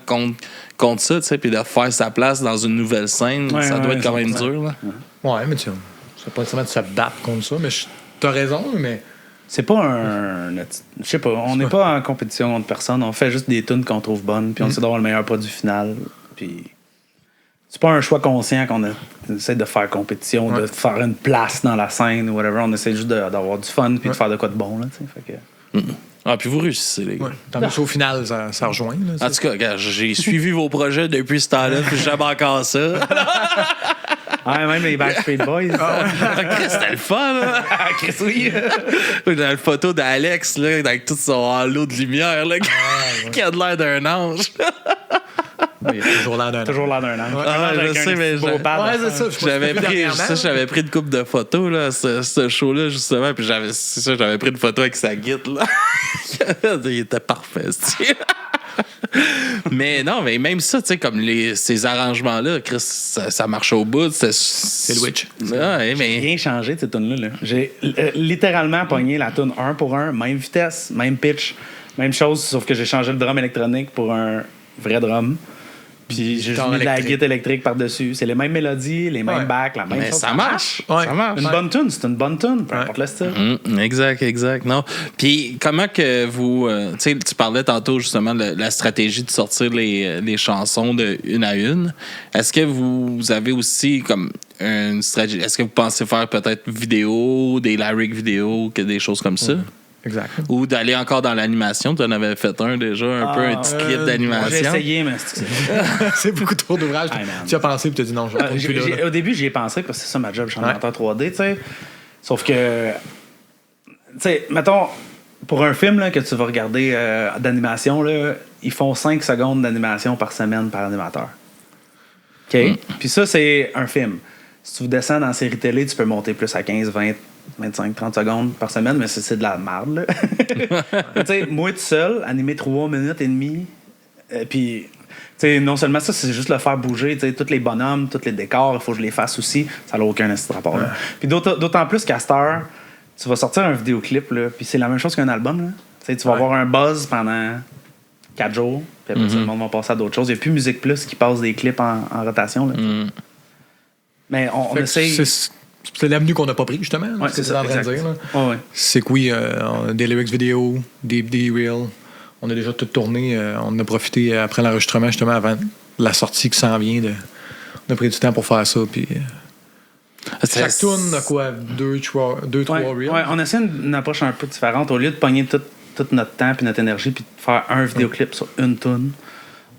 contre ça, puis de faire sa place dans une nouvelle scène. Ça doit être quand même dur. Là. Ouais, mais tu sais pas nécessairement de se battre contre ça, mais t'as raison, mais... C'est pas je sais pas, on n'est pas en compétition contre personne, on fait juste des tunes qu'on trouve bonnes, puis on essaie d'avoir le meilleur produit final, puis c'est pas un choix conscient qu'on essaie de faire compétition, de faire une place dans la scène ou whatever, on essaie juste d'avoir du fun puis de faire de quoi de bon, là, tu sais, fait que... Ah, puis vous réussissez, les gars. Tant mieux, au final, ça rejoint. Là, en tout cas, regarde, j'ai suivi vos projets depuis ce temps-là, puis j'aime encore ça. Ouais, même les Backstreet Boys. Chris, c'était le fun, là. Chris, oui. Dans la photo d'Alex, là, avec tout son halo de lumière, là, qui a de l'air d'un ange. Il a toujours l'air d'un Toujours l'air d'un ange. Ah, je sais, mais c'est ça. J'avais pris une couple de photos, là, ce show-là, justement, puis j'avais pris une photo avec sa guitare, là. Il était parfait, mais non, mais même ça, tu sais, comme ces arrangements-là, Chris, ça marche au bout. C'est le Witch. Ouais, mais... J'ai rien changé de cette tune-là. J'ai littéralement pogné la tune 1 pour 1, même vitesse, même pitch, même chose, sauf que j'ai changé le drum électronique pour un vrai drum. Puis j'ai juste mis de la guitare électrique par-dessus. C'est les mêmes mélodies, les mêmes backs, la même mais chose. ça marche. Ouais. Ça marche. Une bonne tune, c'est une bonne tune, peu importe le style. Exact. Non. Puis comment que vous... tu sais, tu parlais tantôt justement de la stratégie de sortir les chansons de une à une. Est-ce que vous avez aussi comme une stratégie... Est-ce que vous pensez faire peut-être vidéo, des lyric vidéo, des choses comme ça? Exact. Ou d'aller encore dans l'animation. Tu en avais fait un déjà, un peu un petit clip d'animation. J'ai essayé, mais c'est beaucoup trop d'ouvrage. Tu as pensé et tu as dit non, je vais plus là. Au début, j'y ai pensé parce que c'est ça ma job, je suis animateur 3D, tu sais. Sauf que, tu sais, mettons, pour un film là, que tu vas regarder d'animation, là, ils font 5 secondes d'animation par semaine par animateur. OK? Puis ça, c'est un film. Si tu descends dans la série télé, tu peux monter plus à 15, 20, 25, 30 secondes par semaine, mais c'est de la merde, là. Tu sais, moi tout seul, animer 3 minutes et demie, puis, tu sais, non seulement ça, c'est juste le faire bouger, tu sais, tous les bonhommes, tous les décors, il faut que je les fasse aussi, ça n'a aucun rapport, là. Puis d'autant plus qu'à cette heure, tu vas sortir un vidéoclip, là, puis c'est la même chose qu'un album, là. Tu sais, tu vas avoir un buzz pendant 4 jours, puis après ça, le monde va passer à d'autres choses. Il n'y a plus Musique Plus qui passe des clips en rotation, là. Mais on essaye... C'est l'avenue qu'on n'a pas pris, justement. Ouais, c'est ça, en train de dire. Ouais. C'est que oui, on a des lyrics vidéo, des reels. On a déjà tout tourné. On a profité après l'enregistrement, justement, avant la sortie qui s'en vient. On a pris du temps pour faire ça. Puis, chaque tune a quoi? 2-3 reels? Ouais, on essaie une approche un peu différente. Au lieu de pogner tout notre temps et notre énergie puis de faire un vidéoclip sur une tune,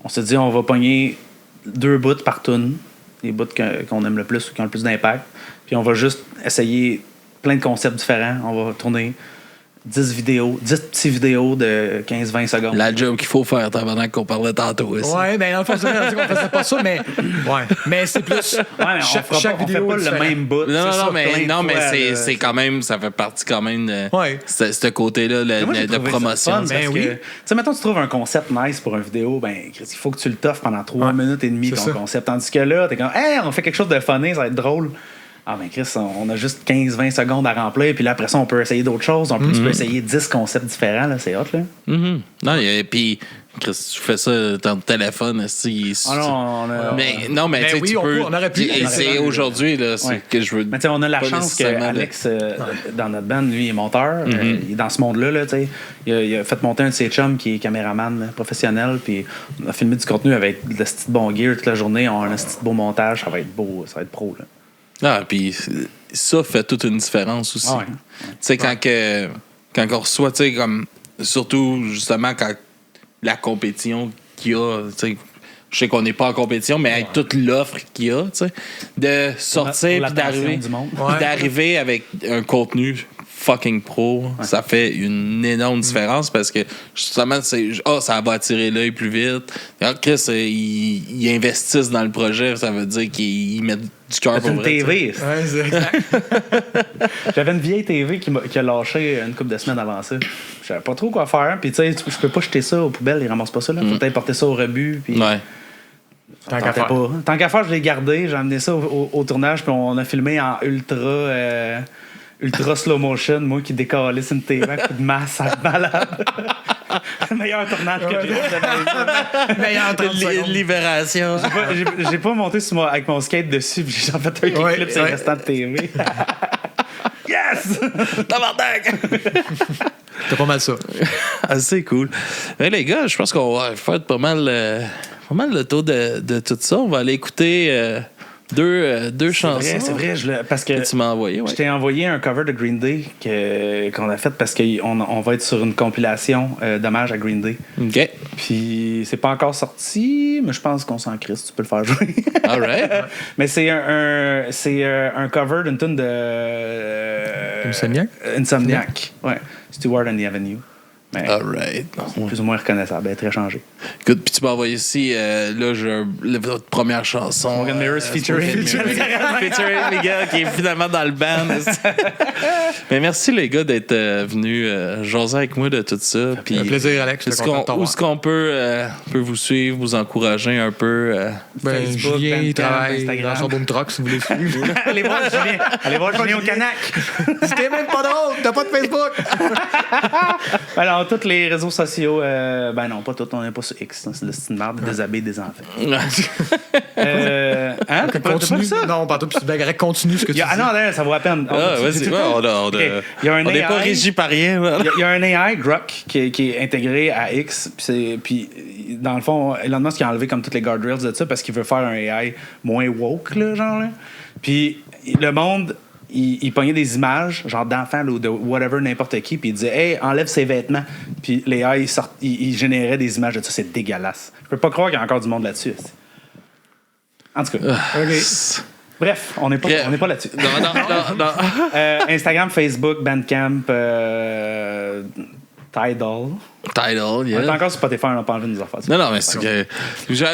on s'est dit on va pogner 2 bouts par tune, les bouts qu'on aime le plus ou qui ont le plus d'impact. Puis on va juste essayer plein de concepts différents. On va tourner 10 petits vidéos de 15-20 secondes. La job qu'il faut faire, pendant qu'on parlait tantôt aussi. Ouais, ben dans le fond, c'est vrai qu'on faisait pas ça, mais mais c'est plus. Ouais, chaque vidéo on fait pas le même bout. Mais c'est quand même, ça fait partie quand même de ce côté-là de promotion. Ben oui. Tu sais, mettons, tu trouves un concept nice pour une vidéo, ben il faut que tu le toffes pendant 3 minutes et demie, ton concept. Tandis que là, t'es comme, hey, on fait quelque chose de funny, ça va être drôle. Ah, ben Chris, on a juste 15-20 secondes à remplir, puis là, après ça, on peut essayer d'autres choses. On peut essayer 10 concepts différents, là, c'est hot, là. Non, et puis, Chris, tu fais ça dans ton téléphone, mais tu peux. On aurait pu. Et c'est aujourd'hui, là, que je veux. Mais tu sais, on a la chance que Alex, dans notre band, lui, est monteur. Il est dans ce monde-là, là, tu sais. Il a fait monter un de ses chums qui est caméraman là, professionnel, puis on a filmé du contenu avec de ce bon gear toute la journée. On a un petit beau montage, ça va être beau, ça va être pro, là. Ah, puis ça fait toute une différence aussi. Tu sais, quand on reçoit, tu sais, comme, surtout, justement, quand la compétition qu'il y a, tu sais, je sais qu'on n'est pas en compétition, mais avec toute l'offre qu'il y a, tu sais, de sortir puis d'arriver avec un contenu fucking pro, ça fait une énorme différence parce que justement, ça va attirer l'œil plus vite. Alors, Chris, ils investissent dans le projet, ça veut dire qu'ils mettent du cœur pour une TV. Ouais, c'est exact. J'avais une vieille TV qui a lâché une couple de semaines avant ça. je savais pas trop quoi faire. Puis, tu sais, je peux pas jeter ça aux poubelles, ils ramassent pas ça. Là. Faut peut-être porter ça au rebut. Puis, Ouais. Tant qu'à faire. pas. Tant qu'à faire, je l'ai gardé. J'ai amené ça au tournage. Puis, on a filmé en ultra slow motion. Moi qui décalisse une TV à coup de masse, ça malade. Le meilleur tournage que j'ai fait. Meilleur 30 secondes. Libération. J'ai pas monté avec mon skate dessus. Puis, j'ai fait un clip sur le restant de TV. Yes! Tabarnak! C'était pas mal ça. Ah, c'est cool. Mais les gars, je pense qu'on va faire pas mal le tour de tout ça. On va aller écouter deux chansons. C'est vrai, parce que Que tu m'as envoyé. Ouais. je t'ai envoyé un cover de Green Day qu'on a fait parce qu'on va être sur une compilation d'hommage à Green Day. OK. Puis c'est pas encore sorti, mais je pense qu'on s'en crisse, tu peux le faire jouer. All right. Mais c'est un cover d'une tune de Insomniac. Ouais. Stewart and the Avenue. Mais All right. c'est plus ou moins reconnaissable, elle est très changée. Écoute, puis tu m'as envoyé ici, là, votre première chanson. Smoke and Mirrors featuring featuring Miguel, qui est finalement dans le band. Mais merci, les gars, d'être venus jaser avec moi de tout ça. Puis, Un plaisir, Alex. où est-ce qu'on peut vous suivre, vous encourager un peu? Facebook, Julien, il Bandcamp, travaille Instagram. dans son boom truck, si vous voulez suivre. Allez voir Julien. Allez voir Julien au Canac. C'était même pas drôle, t'as pas de Facebook. Alors, tous les réseaux sociaux, ben non, pas tous, on n'est pas sur X. C'est le style de merde, déshabiller des enfants. Hein? T'as pas Continue. vu ça? Non, pas tout, puis c'est bien correct, continue ce que tu dis. Ah non, ça vaut la peine. Ah, vas-y, ouais, Ok. Il y a un on n'est pas AI. régi par rien. là. Il y a un AI, Grok, qui est intégré à X. Puis, dans le fond, Elon Musk a enlevé comme toutes les guardrails de ça parce qu'il veut faire un AI moins woke, là, genre. Là. Puis, le monde, il pognait des images, genre d'enfants là, ou de whatever, n'importe qui, puis il disait « Hey, enlève ses vêtements ». Puis les AI, ils généraient des images de ça. C'est dégueulasse. Je peux pas croire qu'il y a encore du monde là-dessus. En tout cas. Bref, on n'est pas là-dessus. Non. Instagram, Facebook, Bandcamp, Tidal. Tidal, On est yeah. encore sur Spotify, on n'a pas envie de nous en faire. Non, mais c'est que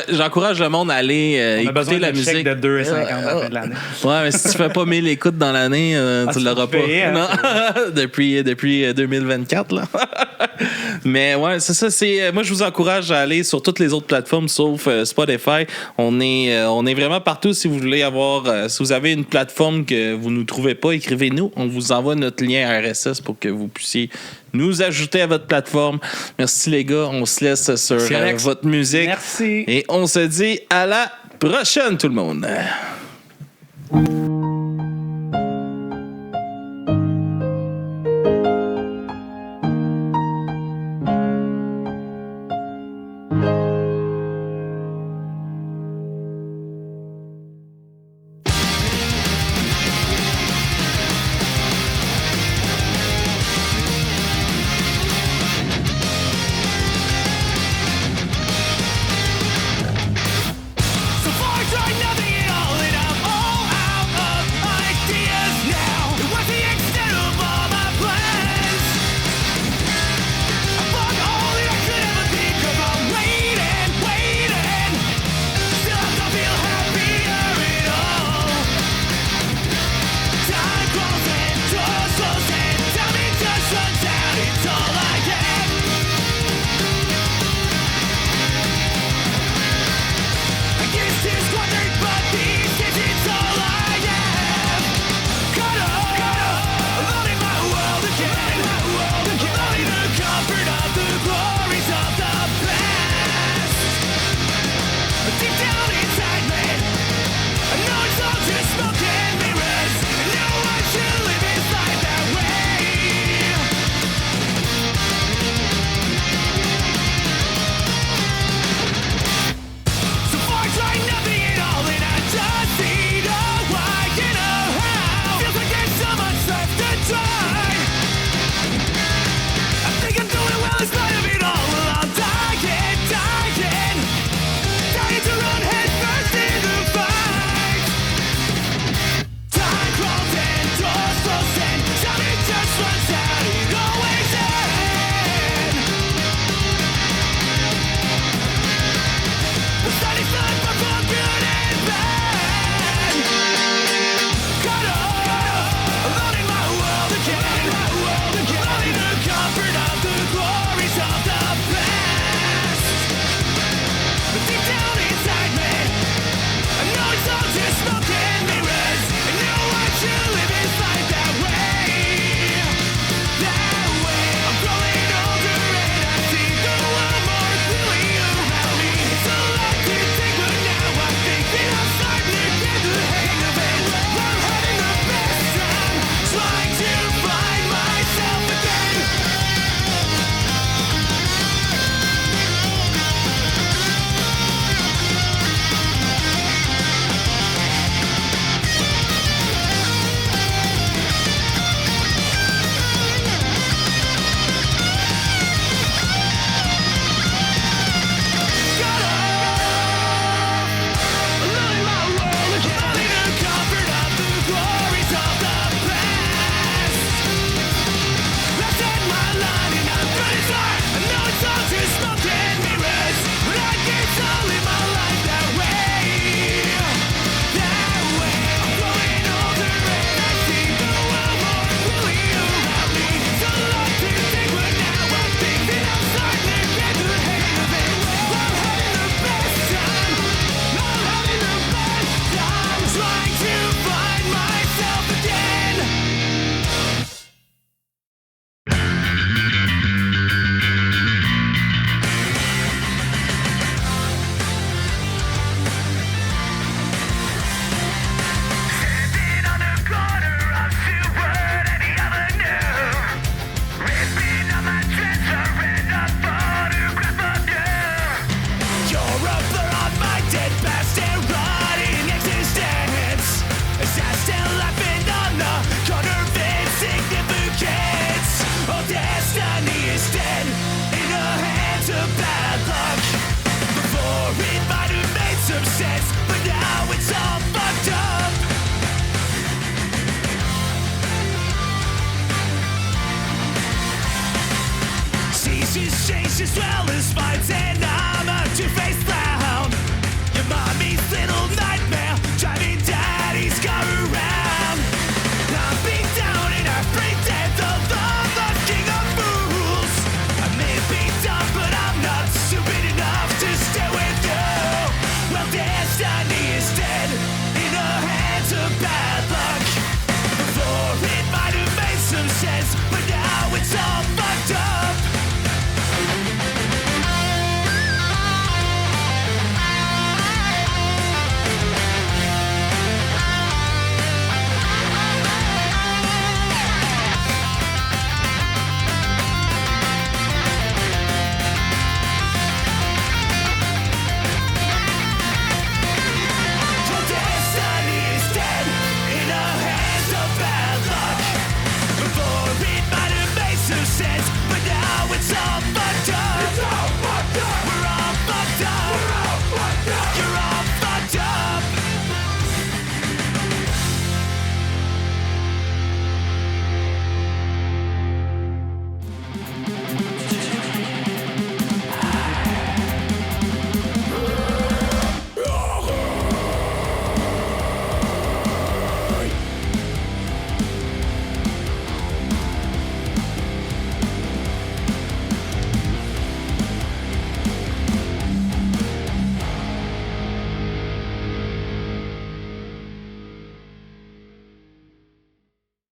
j'encourage le monde à aller On a besoin écouter la de chèque musique. de 2,50 à la fin de l'année. Ouais, mais si tu fais pas 1000 écoutes dans l'année, tu tu l'auras peux pas. payer, hein, Non. depuis 2024, là. Mais ouais, c'est ça. Moi, je vous encourage à aller sur toutes les autres plateformes sauf Spotify. On est vraiment partout. Si vous voulez si vous avez une plateforme que vous ne trouvez pas, écrivez-nous. On vous envoie notre lien RSS pour que vous puissiez nous ajouter à votre plateforme. Merci les gars. On se laisse sur votre musique. Merci. Et on se dit à la prochaine, tout le monde. So far, try nothing at all, and I'm all out She's changed as well as fights and